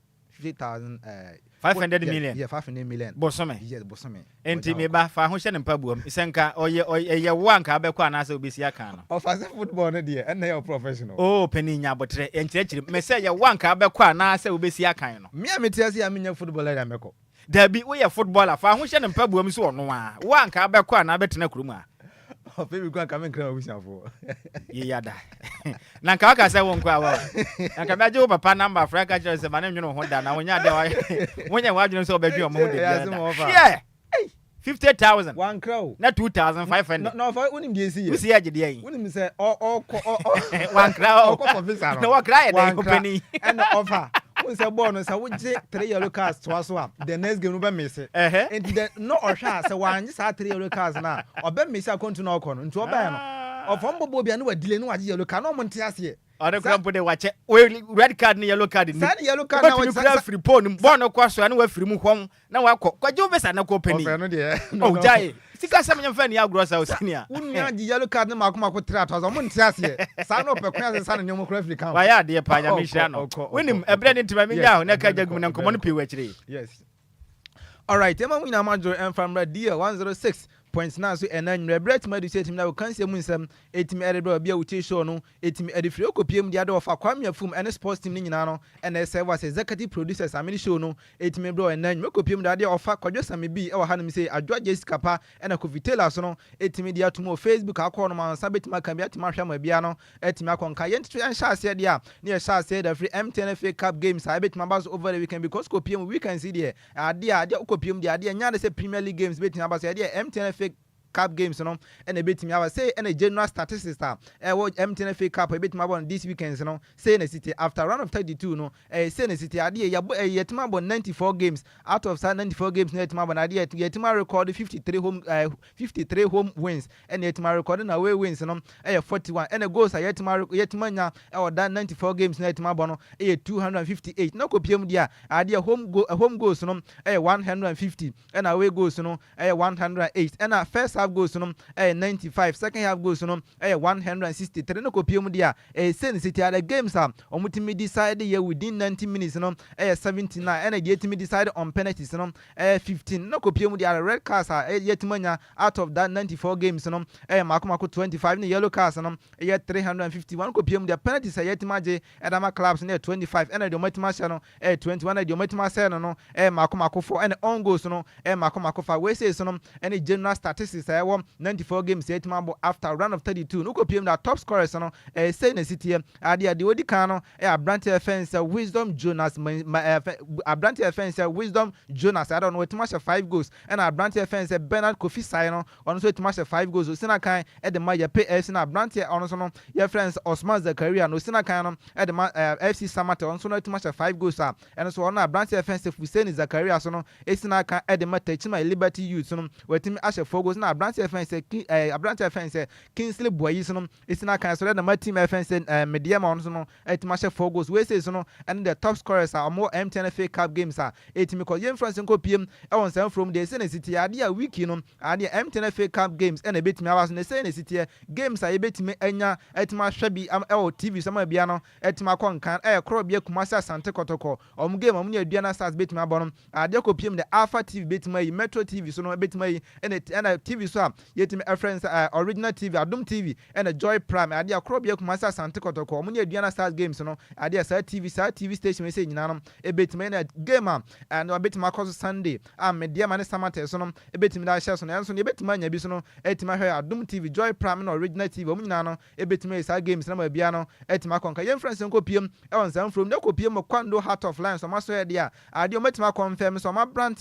500 million. Yeah, 500 million. Bosome. Yes, bosome. Enti me ba fa ho hye ne mpabuam. Isenka oye wanka abekọ anase obesi aka no. Of as football no dey, and na professional. Oh, penny nya botre. Enchirechiri. Me say ye wanka abekọ anase obesi aka no. Me ametiase ya menya footballer ya meko. Dabi we ye footballer fa ho hye ne mpabuam so ono a. Wanka abekọ ana betena kurum a. Baby go come cry obusiafo. Ye yada. Na nka aka say won kwa wa. Na nka meje wo papa number Africa church say manem nwene ho da na wonya de wa. Wonya wadwene so obedwe o mo de. Yeah. 50,000. One crow. Na 2,500. No for unim de esi. Usi aje de yin. Unim say one crow. For visa no. No wa cry de company. And offer. We say born no say we je 3 yellow cards to us up. The next game no be miss. And then no osha say wan je say 3 yellow cards na. Obe miss account no okono. Nti obe no. Ofom bobo bia no wa delay no wa je yellow card no mo nte ase. Ode krampo de wache. Red card ni yellow card ni. Say yellow card na wa free phone. Born no kwaso na wa free mu hwom na wa kọ. Kwaje obesa na ko pani. Oh jai. Sika sam nyam fa ni agro sa osenia. Unia di yellow card na makoma 3,000 mo nte ase. Sa no pe kwa sa na nyom kra free count. Wa ya de pa nya me hira no. Winim ebre ni ntima me nya na ka jagum na nkomo no pe wachire. Yes. All right, Emma wina majo and from Radio 106.9 so enanwere break ma do say tim na we kan se mu nsem etim erebra bia wuti show no etim erefri okopiem dia de ofa kwamia fum and sports team ni nyina no and say was executive producers amini show no etim ebra enanwere okopiem dia de ofa Kwadwo Sammy bi e wa hanim say Adjoa Agyei Sikapa and Akofitela so no etim dia to mo Facebook akọ no man sabetima kan bia tima hwa ma bia no etim akonka yentu yan sha ase dia ne ya sha ase da free MTN FA Cup games sabetima bas over the weekend because kopiem we can see there ade okopiem dia nya de say Premier League games betima bas dia MTN FA Cup games no and a bit me I say and a general statistics what MTN FA Cup a bit my on this weekends no say in the city after round of 32 no say in the city idea yetima about 94 games out of 94 games yetima about idea yetima recorded 53 home wins and yetima recording away wins no 41 and the goals yetima nya or that 94 games yetima bono 258 no kopiem dia idea home goals no 150 and away goals no 108 and first half goals no 95, second half goals no 163 no kopiem dia sen city other games omutimi decide here within 90 minutes no 79 and the team decide on penalties no 15 no kopiem dia red cards yetimanya out of that 94 games no makomako 25 no yellow cards no 351 kopiem dia penalties yetimaje edama clubs no 25 and the omatima no 21 and the omatima se no makomako 4 and on goals no makomako 5 we say so no and general statistics 94 games yetimabo after round of 32 no kopiem that top scorers no say na city ade the odi kan no Abrante offense Wisdom Jonas Abrante offense Wisdom Jonas I don't know wetima 5 goals and Abrante offense Bernard Kofi Sai no ono so wetima 5 goals osina kan the ma pay FC na Abrante ono so no your friends Osman Zakaria no osina kan no the ma FC Samate ono so no wetima 5 goals and so ono Abrante offense Fuseni Zakaria so no esina kan the ma Techima Liberty Youth no wetimi ashe 4 goals na Abrante offense Kingsley Boyi so no esina kan so the ma team offense Mediama ono so no etima 4 goals we say so no and the top scorers are more MTN FA Cup games etimi ko yen France nko piem won sam from the Senate City ade a week no ade MTN FA Cup games and betimi awas ne Senate City games betimi anya etima hwe bi TV sama bia no etima kon kan kro bia Kumasi Asante Kotoko game amu ne aduana stars betimi abono ade ko piem the Alpha TV betimi yi Metro TV so no betimi yi and TV so yetimi friends original TV Adum TV and Joy Prime ade kro bia Kumasi Asante Kotoko amu ne aduana stars games no ade sa TV station we say nyina no betimi na game and betimi akọ Sunday media man Samate so no betimi da share so no enso ne betimi anya bi so no etima hwe Adum TV Joy Prime no original TV omu nyina no betimi sa games na ma bia no etima konka yen friends nko piem on sam from ne ko piem Kwando Heart of Lions so ma so de ade o metima confirm so ma brand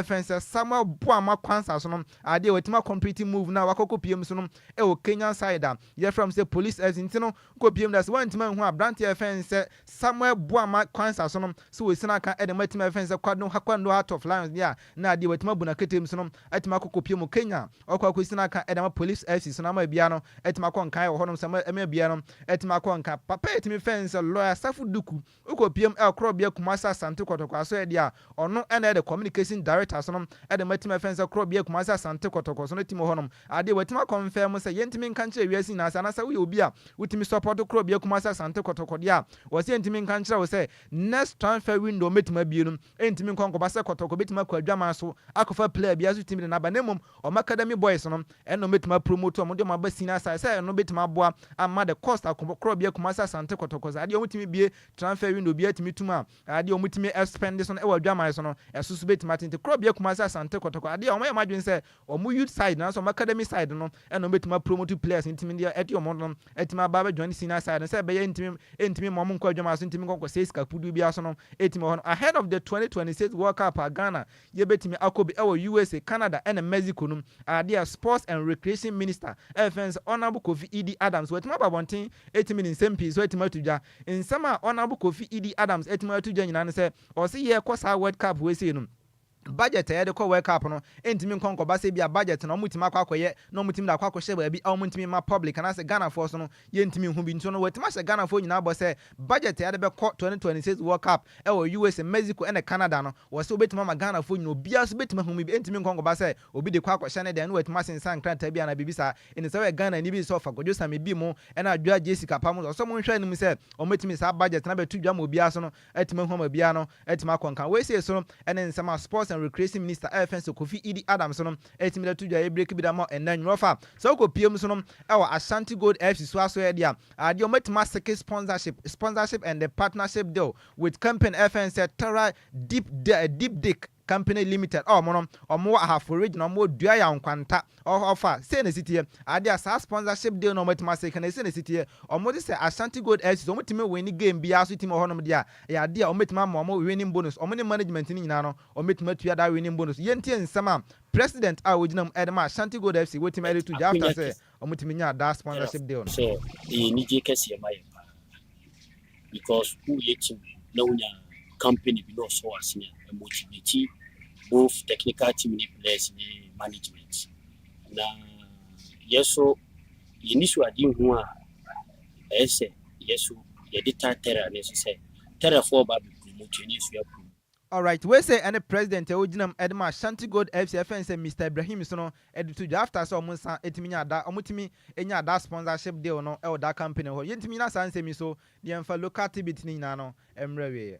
friends Samuel Boama Kwansa so no ade wetima completing move na wakoko piem so no o Kenyan side ye from say police as intino ko piem that's one time hu brand friends Samuel Boama Kwansa so no so we sina kan ede metima friends Kwando Heart of Lions dia na ade wetima buna ketem so no etima kokko piem Kenya okwa sina kan ede ma police FC so na ma bia no etima kon kan wo honom sama ema bia no etima kon kan papa etimi friends lawyer Safu Duku ukọ piem kro bia Kumasi Asante Kotoko so ede a ono ene the communication director so no ede metima friends kro bia Kumasi Asante Kotoko so no timo honom ade wetima confirm say yentimi kan kire wiasi na asa na sa we obi a wutimi support kro bia Kumasi Asante Kotoko dia wo se yentimi kan kire wo say next transfer window metima bia no yentimi kon ko ba se Kotoko betima kwa adwama so akofa player bia so timi na ba nemom o academy boys no eno metima promote o mo de ma ba senior side say no betima boa ama the cost akro bia Kumasi Asante Kotoko ade o mutimi bie transfer window bia timi tuma ade o mutimi expend so no e wa adwama so no esusu betima tinte kro bia Kumasi Asante Kotoko ade o ma madwen say o mo youth side na so academy side no eno betima promote players ntimi dia ade o mo no etima ba ba join senior side say be ntimi mo mo nkọ adwama so ntimi nkọ say skapudu bia so no etimi ho ahead of the 2026 World Cup Ghana ye betimi akobi e USA Canada and Mexico no ade sports and recreation minister FN's honorable Kofi Idi Adams wetima babonten etimi ni sempi so etima tuja nsama honorable Kofi Idi Adams etima tuja nyina ne say o se ye kosa World Cup we say no budget de ko World Cup no entimi nkonko ba se bia budget no mutima kwakoye no mutima da kwakoshe ba bi a mutima ma public na se Ghana force no ye ntimi hu bi nto no wetima se Ghana fo nyina bo se budget de be ko 2026 World Cup e wo US Mexico and Canada no wo se obetima ma Ghana fo nyina obia so betima hu bi entimi nkonko ba se obi de kwakoshe ne de no wetima se nsan kranta bia na bibisa ene se we Ghana ni bi so fa Kwadwo Sammy bi mu e na Adjoa Agyei Sikapa mu so mo nhwa ni mu se o metimi sa budget na be tu dwa mo bia so no etima hu ma bia no etima konkan we se so no ene nsama sports and recreation minister FN's Kofi Idi Adams no etimile to dwa break bi da mo and then rofa so ko piem so no e wa Ashanti Gold FC so aso e dia ade o metima second sponsorship and the partnership deal with company FN's Terra Deep Dick Company Limited mo half original mo dua ya nkwanta offer say na city ade asa sponsorship deal no metima say kana say na city mo say Ashanti Gold FC so mutime win game bia so timo honom dia ya ade o metima mo winning bonus o ne management ni nyina no o metima tua da winning bonus yentie nsama president a wojinam edema Ashanti Gold FC wetima ere to after say o mutime nya da sponsorship deal no so ni je kase mai because who yet no nya company below so asine motivate both technical team players and management. Na yeso yinisu adi hu a ese yeso yedita terra ne so say terra for ba promote ni so ya All right, we say any president ojinam Edma Shanti Gold FCFN say Mr. Ibrahim so no editu after so monsa etiminya da omutimi enya da sponsorship deal no e da company ho yentimi na san say mi so the emfa local tibit ni na no emrewe.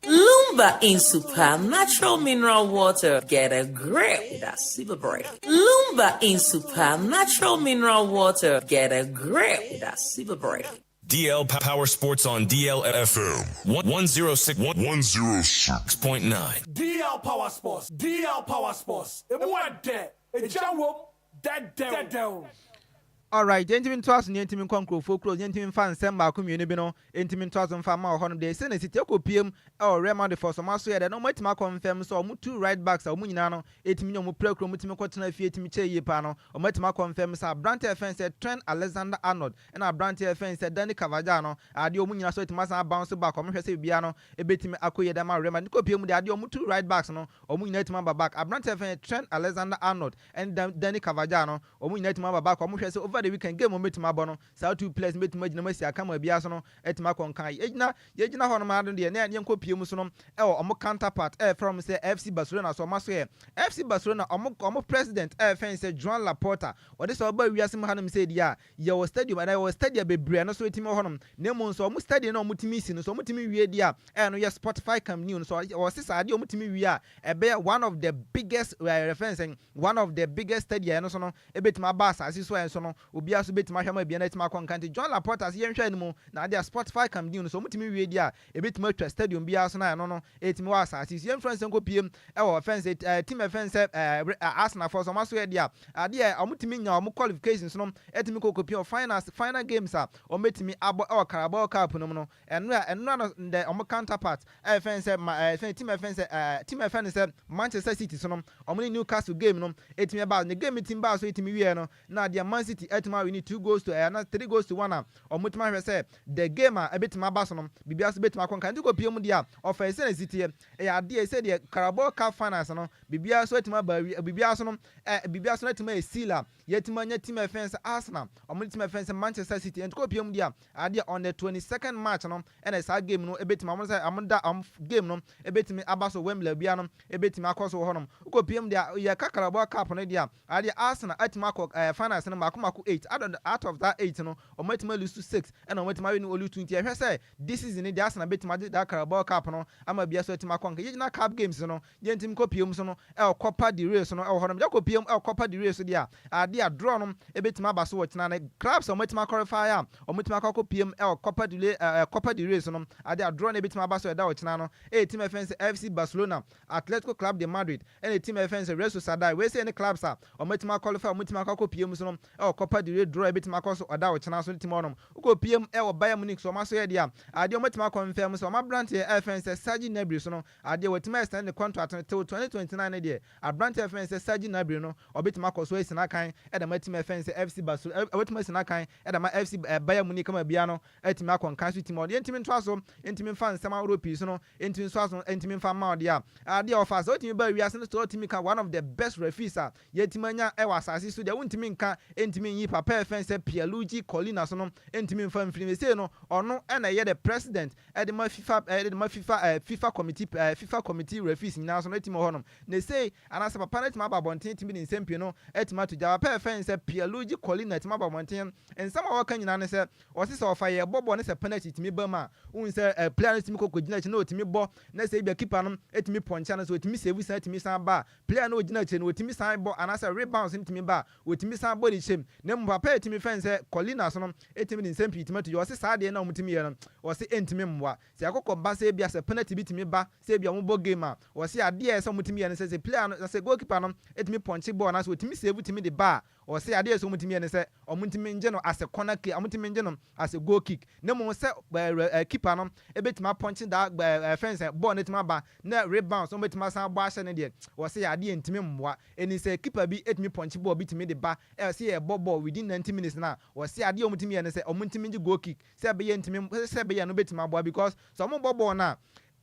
Lumba in super natural mineral water. Get a grip with a silver break. Lumba in super natural mineral water. Get a grip with a silver break. DL Power Sports on DLFM 106.9. DL Power Sports. DL Power Sports. What there? A jawom. That down. All right, gentlemen, to us, gentlemen, conquer folk, gentlemen, fans, send back community, no, gentlemen, 2,000 farmer, on the same city, PM, or Remedy for some master, that no matter my confirm, so 2 right backs, or Munano, 8 million program, Mutimotana, Fiat, Pano, or Matima confirms, our Brant FN said Trent Alexander Arnold, and our Brant FN said Danny Cavajano, Adio Munina, so it must have bounced back, or Mr. Biano, a bit me Akuya Dama Remedy, copium, the Adio 2 right backs, no, or Munatima back, a Brant FN Trent Alexander Arnold, and Danny Cavajano, or Munatima back, or Mr. over the weekend game on Mabono, South 2 players met Majinasia, come with Biasono, et Macon Kai, Yejna Honomadon, the Nyan Copiumusunum, or Mo counterpart, from say FC Barcelona, so Masway, FC Barcelona, Omo president, fence Joan Laporta, or this all boy we asked him said, yeah, your stadium, and I was study a Briano, so Timo Honum, Nemon, so almost study no Mutimisin, so Mutimi Redia, and your Spotify come new, so I was this idea Mutimi Ria, a bear one of the biggest referencing, one of the biggest study, and so a bit my bass, as you swear, and so no, will be bit mahama bia net makon kanti John Laporta as yen hwɛ no na dia Spotify come down so mutimi wie dia e bit ma twa stadium bia so na no etimi wa asase yen friends nko piem e wo offense team offense Arsenal for so maso dia ade omutimi nya om qualifications no etimi kokopio final games a ometimi abo e Carabao Cup no no eno no the om counterpart offense team offense Manchester City so no omni Newcastle game no etimi ba the game team ba so etimi wie no na dia Man City etimi we need 2 goals to and 3 goals to 1 or mutima hwe say the game a bit ma baso no bibia so bit ma kon kan go piem dia offense na City e ade say the Carabao Cup finals no bibia so etima ba bibia so no bibia so etima e sila yetima nya team offense Arsenal or mutima offense Manchester City and go piem dia ade on the 22nd March no and esa game no e bit ma mo say amda game no e bit me abaso Wembley bia no e bit me akoso ho no go piem dia ye Carabao Cup no dia ade Arsenal etima finals no mako 8 out of that 8 no ometima lose to 6 and ometima win only 20 I say this is in the Arsenal betima that Carabao Cup no ama bia so etima konka yina cup games no yentim kopiem so no el Copa del Rey so no el honum jakopiem el Copa del Rey so dia ade a draw no ebetima baso wotena na clubs ometima qualify ometima kopiem el Copa del Rey so no ade a draw na ebetima baso da wotena no team offense FC Barcelona Atletico Club de Madrid and a team offense Real Sociedad we say any clubs are ometima qualify ometima kopiem so no el Copa del Rey draw a bit makoso oda wo chena so timon uko PM e wo Bayern Munich so maso ye dia ade o metima confirm so ma brand FNS Serge Gnabry so no ade wetima extend the contract until 2029 dia a brand FNS Serge Gnabry no obetima koso esina kan e da metima FNS FC Barcelona wetima esina kan e da ma FC Bayern Munich kama bia no etima konkan so timon ye ntimi ntwa so ntimi fan sama Europe so no ntimi so so ntimi fan ma dia ade offers so ntimi ba wiase no so ntimi kan one of the best referees ye timanya e wasase so dia ntimi nka ntimi yi papa FNS Pierluigi Collina so no entimi mfa mfiri say no ono na ye the president the FIFA committee referees nyina so no etimi ho no na say anasa papa na etimi ababonten etimi ni nsempie no etimi to ja papa FNS Pierluigi Collina etimi ababonten ensama waka nyina ne say o se ofa ye bobo ne se penalty etimi ba ma un say player etimi kokogina chi na etimi bo na say bia keeper no etimi poncha na so etimi save san etimi san ba player no ogina chi no etimi san bo anasa rebound etimi ba etimi san body shame na papa etimi fence Collina so no etimi ni nsempie etimi to yo se saa de na omutimi ye no o se entimi mwa se akokko ba se bia se penalty bitimi ba se bia mo bo game a o se ade ye se omutimi ye no se player no se goalkeeper no etimi ponche ball na so etimi save etimi de ba o se ade ye se omutimi ye no se omutimi nje no as a corner kick omutimi nje no as a goal kick na mo se keeper no ebetima ponche da fence ball na etimi ba na rebound so obetima san bo ahye ne de o se ade ye entimi mwa eni se keeper bi etimi ponche ball bitimi de ba e se ye ball within 90 minutes na o se ade omutimi ye no se omutimi nje goal kick se be ye ntimi se be ye no betima bo because so mo ball na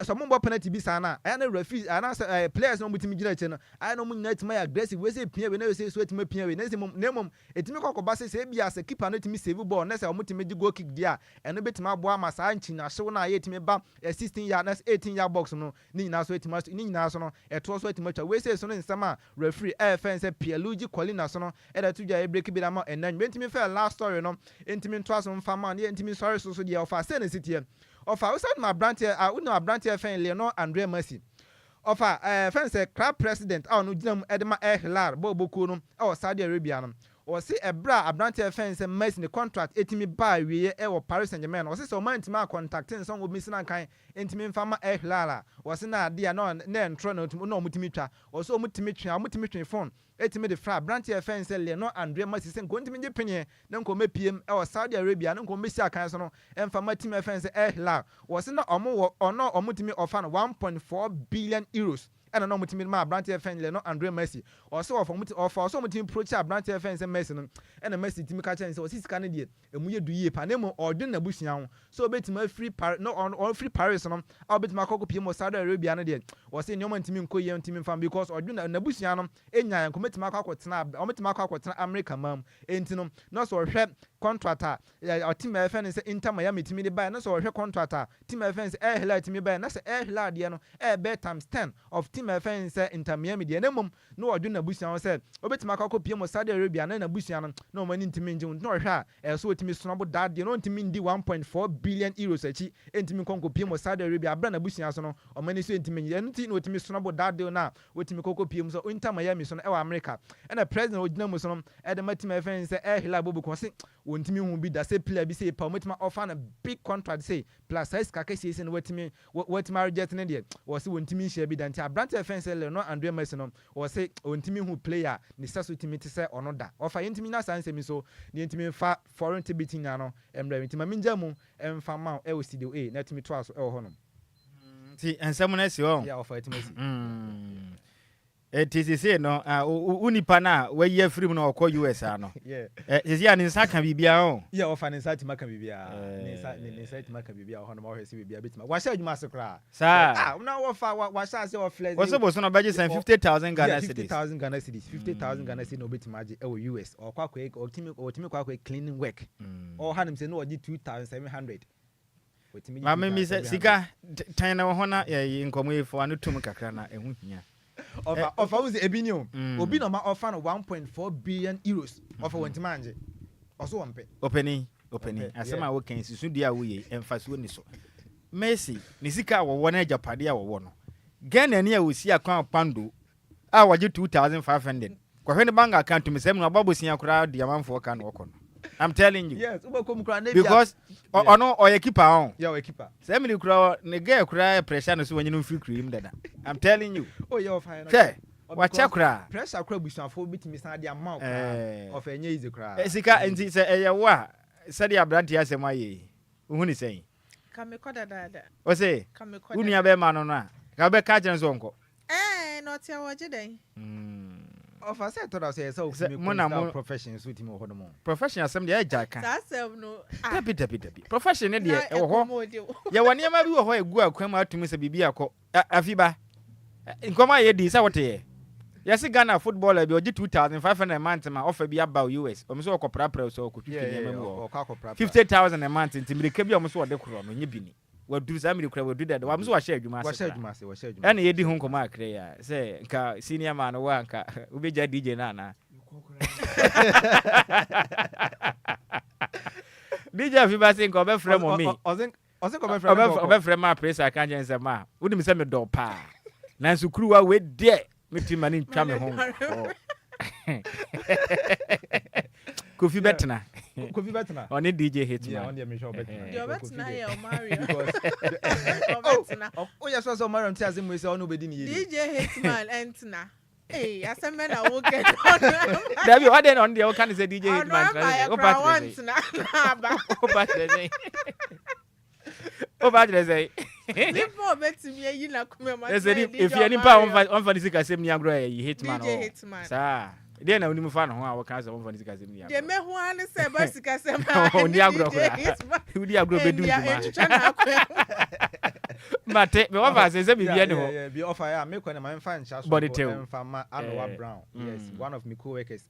so mo penalty bi sana I na referee ana players no mutimi gina che no I no mun net my aggressive we say pia we na we say so etimi pia we na say nemom etimi kokoba say bia say keeper no timi save ball na say omutimi di goal kick dia eno betima abo ama sa nchi na hyew na ye etimi ba 16 yard na 18 yard box no ni na so etimi ni na so no eto so etimi twa we say so no nsama referee fn say Pierre Luigi Colina so no e da tuja e break bi na ma enan entimi fair last story no entimi ntwa so mfa ma ne entimi sorry so dia ofa say na sitie ofa we said my brand here my brand here fan Leonor Andre Mercy ofa fan say club president no ginam edema Hilal boboku no Saudi Arabia no o se ebra abrante fan say Mercy the contract etimi ba wiye wo Paris Saint-Germain o se so man ntimi contacting so go misina kan entimi mfama Hilal o se na dia no na entro no mutimi twa o se mutimi twa phone etimi de fra branch fan say Leonor Andre Mercy say go ntimi penye na nko mepiem Saudi Arabia na nko mesi akan so no emfama team fan say Hilal o se na omutimi offer no 1.4 billion euros and no mutimi ma branch fan Leonor Andre Mercy o se offer so mutimi approach branch fan say Mercy no and Mercy timi ka chen say o sisi kan de emuye duye pa na mo odun na busia ho so betima free on free Paris no betima akokopiem Saudi Arabia no de o se nyoma ntimi nkoye ntimi fam because odun na busia no enya metima akotena America mam entino no so hwe contractor team FN say Inter Miami timi de buy no so hwe contractor team FN say Hilal timi buy na say Hilal de no bet times 10 of team FN say Inter Miami de na mum no odun na busia say obetima akokopiem Saudi Arabia na busia no mani ntimi nje no hwe so timi sonobo dad de no ntimi ndi 1.4 billion euros achi entimi konkopiem Saudi Arabia abra na busia so no omani so ntimi nje enti no timi sonobo dad de na wotimi kokopiem so Inter Miami so no America and the president odina mu so no the team fan say Hilal bobu ko say wontimi hu bi da say player bi say pa wotima offer a big contract say plus size kakesi say no wotima reject ne de wo say wontimi share bi da nti abrante fan say Leonor Andre Mercy no wo say wontimi hu player ni saso timi te say ono da offer yentimi na san say mi so ni yentimi fa foreign tibiti na no emre yentimi minja mu emfa ma e wo studio a na timi to aso e wo ho no ti ensem na si ho ya offer yentimi TCC no unipa na we ye free no ko US no sisi ya ninsa kan bibia ho ya ofa ninsa ti maka bibia ninsa ti maka bibia ho no ma hwese bibia betima wa sha adwuma sekra sa na wo fa wa sha se wo flex wo so bo so no budget 50,000 Ghana cedis 50,000 Ghana cedis 50,000 Ghana cedis no betima age e US o timi cleaning work o hanim se no oji 2,700 ma me sika tan na ho na nkomo efo anu tum kakra na ehu hia offer was ebinio obi no ma offer no 1.4 billion euros offer went manje also wampe opening asema wo kan sisu dia wo ye emphasize wo ni so Messi ni sika wo na Japade a wo no Ghana ni a wo si akwan pando a waje 2,500 kwa hwe ni bank account me sem no ababosia kura diamantfo kan wo kono I'm telling you. Yes, because ono oye keeper on. Yeah, we keeper. Say me kura ne get kura pressure no so when you free cream dada. I'm telling you. Oh, you're fine. Say, watch kura. Pressure kura busanfo bitimi san dia amount of enye easy kura. Sika enti say eye wa say dia brand ya say maye. Hu ni say. Kame koda dada. O say. Unu ya be ma no na. Ka be ka chen so nko. No tia waje den. Of I said to say so profession so timo ho no profession asem de ejaka asem no tepi profession ne de e wo ho ye wone ma bi wo ho egu akwan ma atumi se bibi akọ afiba nkoma ye di sa wote ye yes Ghana footballer bi oji 2,500 a month ma offer bi about US o so ko prapra so ko twiki ne mamu 50,000 a month ntimire bi o so de kro no nye bini wadu samiri kura wadu dada wamso wa share adwuma ana yedi hu nkoma akre ya say nka senior man wa nka ubeja DJ na DJ afiba say nka obefrem mo me obefrem ma pressure kan je nsema unim se me do pa na sukuru wa we de metima ni ntwa me ho Kofi Betna. On DJ Hitman. Yeah, on the mission Betna. You Betna ya Mario. Oh, yes, so Mario tells him we say nobody need. DJ Hitman entna. Hey, aseme na wo get on. There you what then on the can say DJ Hitman. O badre say. Nipo betimi yi na kuma ma. If you any power on for this kasem ni agro Hitman. DJ Hitman. Sir. Dia na unimu fa no ho a wo kan se won fa ni sika sem ni agro. De me ho an se ba sika sem. Oni agro ko. Udi agro be du ma. Mate, me offer say be yeah, be offer yeah, make when my fan chance body tail. Anoa Brown. Yes, one of my co-workers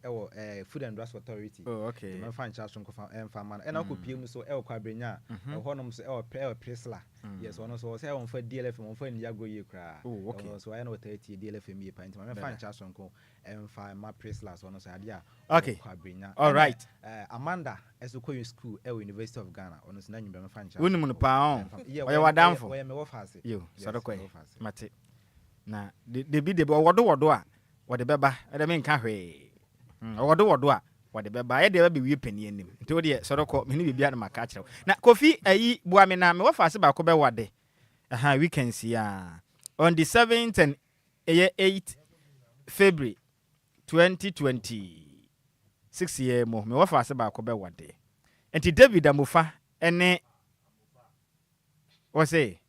Food and Drugs Authority. Oh, okay. My fan chance from farmer. And Uncle PM so Kwabrenya, honum so Presla. Yes, one also say on for DLFM on for Nyago Yekra. Oh, okay. So I know 30 DLFM year pint. My fan chance from and my Presla so no say dia. Okay. Kwabrenya. All right. Amanda as to in school at University of Ghana. On us name my fan chance. Wunu pa on. Yeah, we are down for. We are offers. Yo, Sadoko. Mate. Na de bi de wodo a wo de beba e de me nka hwe wodo a wo de beba e de be wi pani anim nti wo de Sadoko me ni bibia na maka kire na Kofi ayi bua me na me wo fa se ba ko be wade weekends ya on the 7th and 8th February 2026 year mo me wo fa se ba ko be wade enti David Amufa ene wo say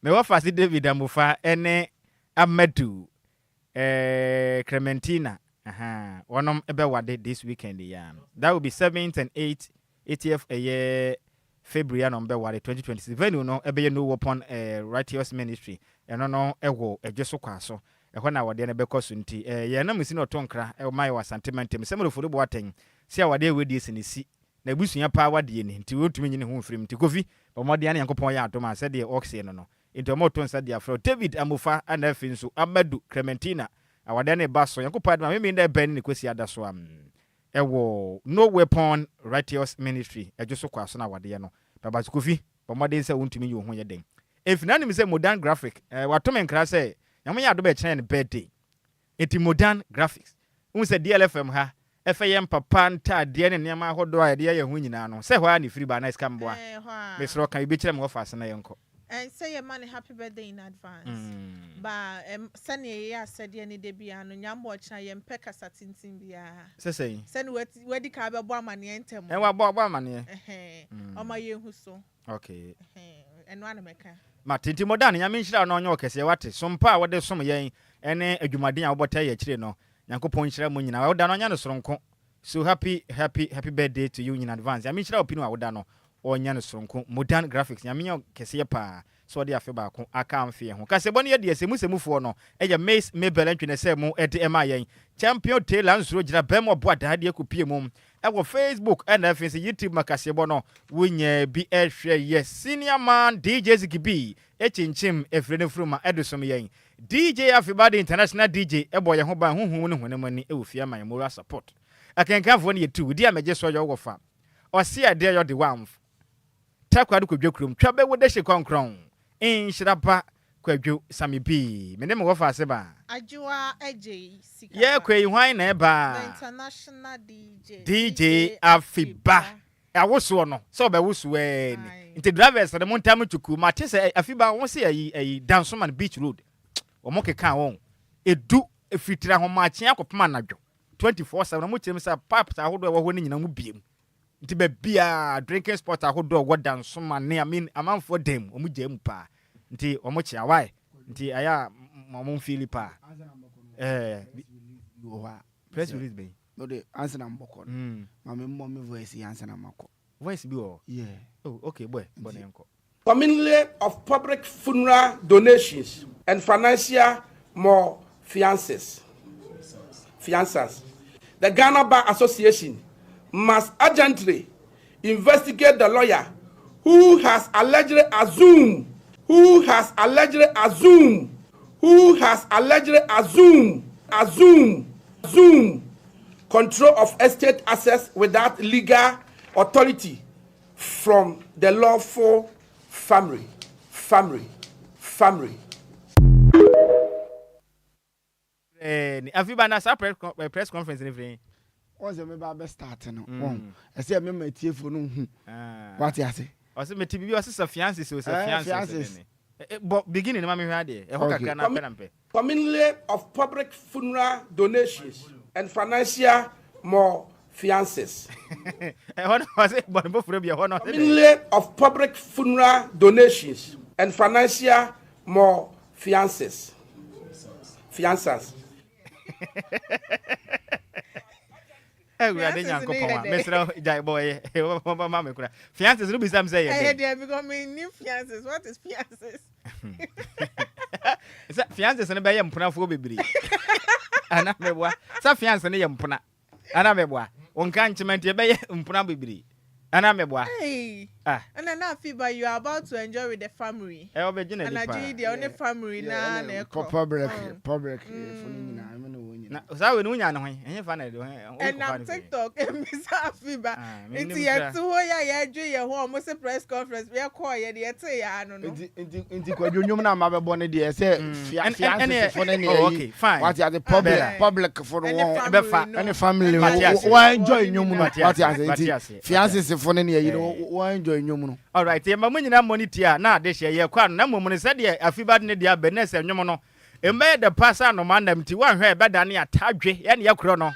me wa fasi David Amufa ene Amedu Clementina wonom ebe wade this weekend ya that will be 7th and 80th February no be wade 2026 venue no ebe no upon Righteous Ministry eno no ewo ejeso kwaso ehɔ na wade ne bekoso nti ye na musi no tonkra e mai wa sentimentum semro furu bo aten si awade we die sinisi na busunya pa wade ni nti wotumi nyine ho mfirim nti Kofi omode ane yankopon ya adoma se de oxy no into moto nsa dia fro David Amufa ana afinso Amadu Clementina awade ne baso yankopon adoma me nda ben ne kwesi adaso ewo no weapon Righteous Ministry ejoso kwaso na wade no baba Kofi omode nsa wontumi yi ho ye den efina nim se modern graphic watome nkra se nyamo ya adoba chene birthday eti modern graphics unse DLFM ha efeyem papa nta de ne nema ahodo a de ye ho nyina no se hwa ne free ba nice camboa me sro kan bi kire me office na yenko and say your man happy birthday in advance ba sane ya said ye ne de bia no nyambo china ye mpeka satintin bia say sane wedi ka be bo amane entem en wa bo amane o ma ye hu so okay en wa na meka matenti modern nyame nhira no onye okese wate sompa wode som yen ene adwumaden a wobota ye kire no yankopon nhira mo nyina woda no nya no soronko so happy birthday to you in advance nyame nhira opinu a woda no onya no soronko modern graphics nyame nya kese pa so de afe ba ko aka amfe ho kase bone ye de semusemufo no eya Mace Mabel ntwene se mu ede ema yen champion tailor nsuro gira bemo bo adade ekopie mum ewo Facebook and afense YouTube makasebo no wonya bi ehwe yes senior man DJ Zikibi echinchim efrene fruma edusom yen DJ Afibade international DJ ebo ye ho ba huhu ne honemani ewofia man moral support akenkanfo ne yetu di ameje so yo wofa ose ade yo de one takwado kodwakrum twabe wo de hye konkron Nhyiraba Kwadwo Sammy B me ne me wofa ase ba Adjoa Agyei Sikapa ye kwai hwan na eba international DJ Afiba awoso no so be woso ni nti drivers de montam tuku ma te se Afiba won se ayi Dansoman Beach Road omo keka won edu efitira ho ma kyen akopema nadwo 24/7 mo kyem sa pipes ahodo wo ho ni nyina mu biem nti be bia drinking spot ahodo wo Dansoman ne amanfo dem omo gya mu pa nti omo kya why nti aya mo feel pa press release be no the answer na mboko mama voice answer na mako voice be o yeah oh okay boy bonenko community of public funeral donations and financial more fiances the Ghana Bar Association must urgently investigate the lawyer who has allegedly assumed control of estate assets without legal authority from the lawful family. Afiba na press conference ni free. Once me ba start no. I say me matie fo no hu. What you say? O say meti bibi o say fiancé so fiancé. But beginning ma me hwa de. E ho kakra na pe na pe. Community of public funeral donations and financial more fiances. Community of public funeral donations and financial more fiances. Ewurade Nyankopɔn Mr. Jai boy mama kura fiances no be some say eh dey because me new fiances what is fiances Sa fiances no be yɛ mpona fo bebiri ana meboa sa fiances no yɛ mpona ana meboa onka nchement be yɛ mpona bebiri ana meboa and now Fiba you are about to enjoy with the family e obegina and Nigeria the only family na public funny na na sa we no nya no hen fa na de and I'm TikTok Mr. Fiba nti yet ho ya adwe ye ho almost press conference we call ye de yet ya no nti Kwadwo nyum na mabebo ne de say fiance for ne okay fine what are the public for one be fa any family why enjoy nyum no what are fiance for ne ye why enjoy nyum no all right ye ma nyina monitor na de hye ye kwa na mom ne se de Afiba ne de abenese nyum no embe de pasa no mandam ti wan hwe beda ne atadwe ye ne yakro no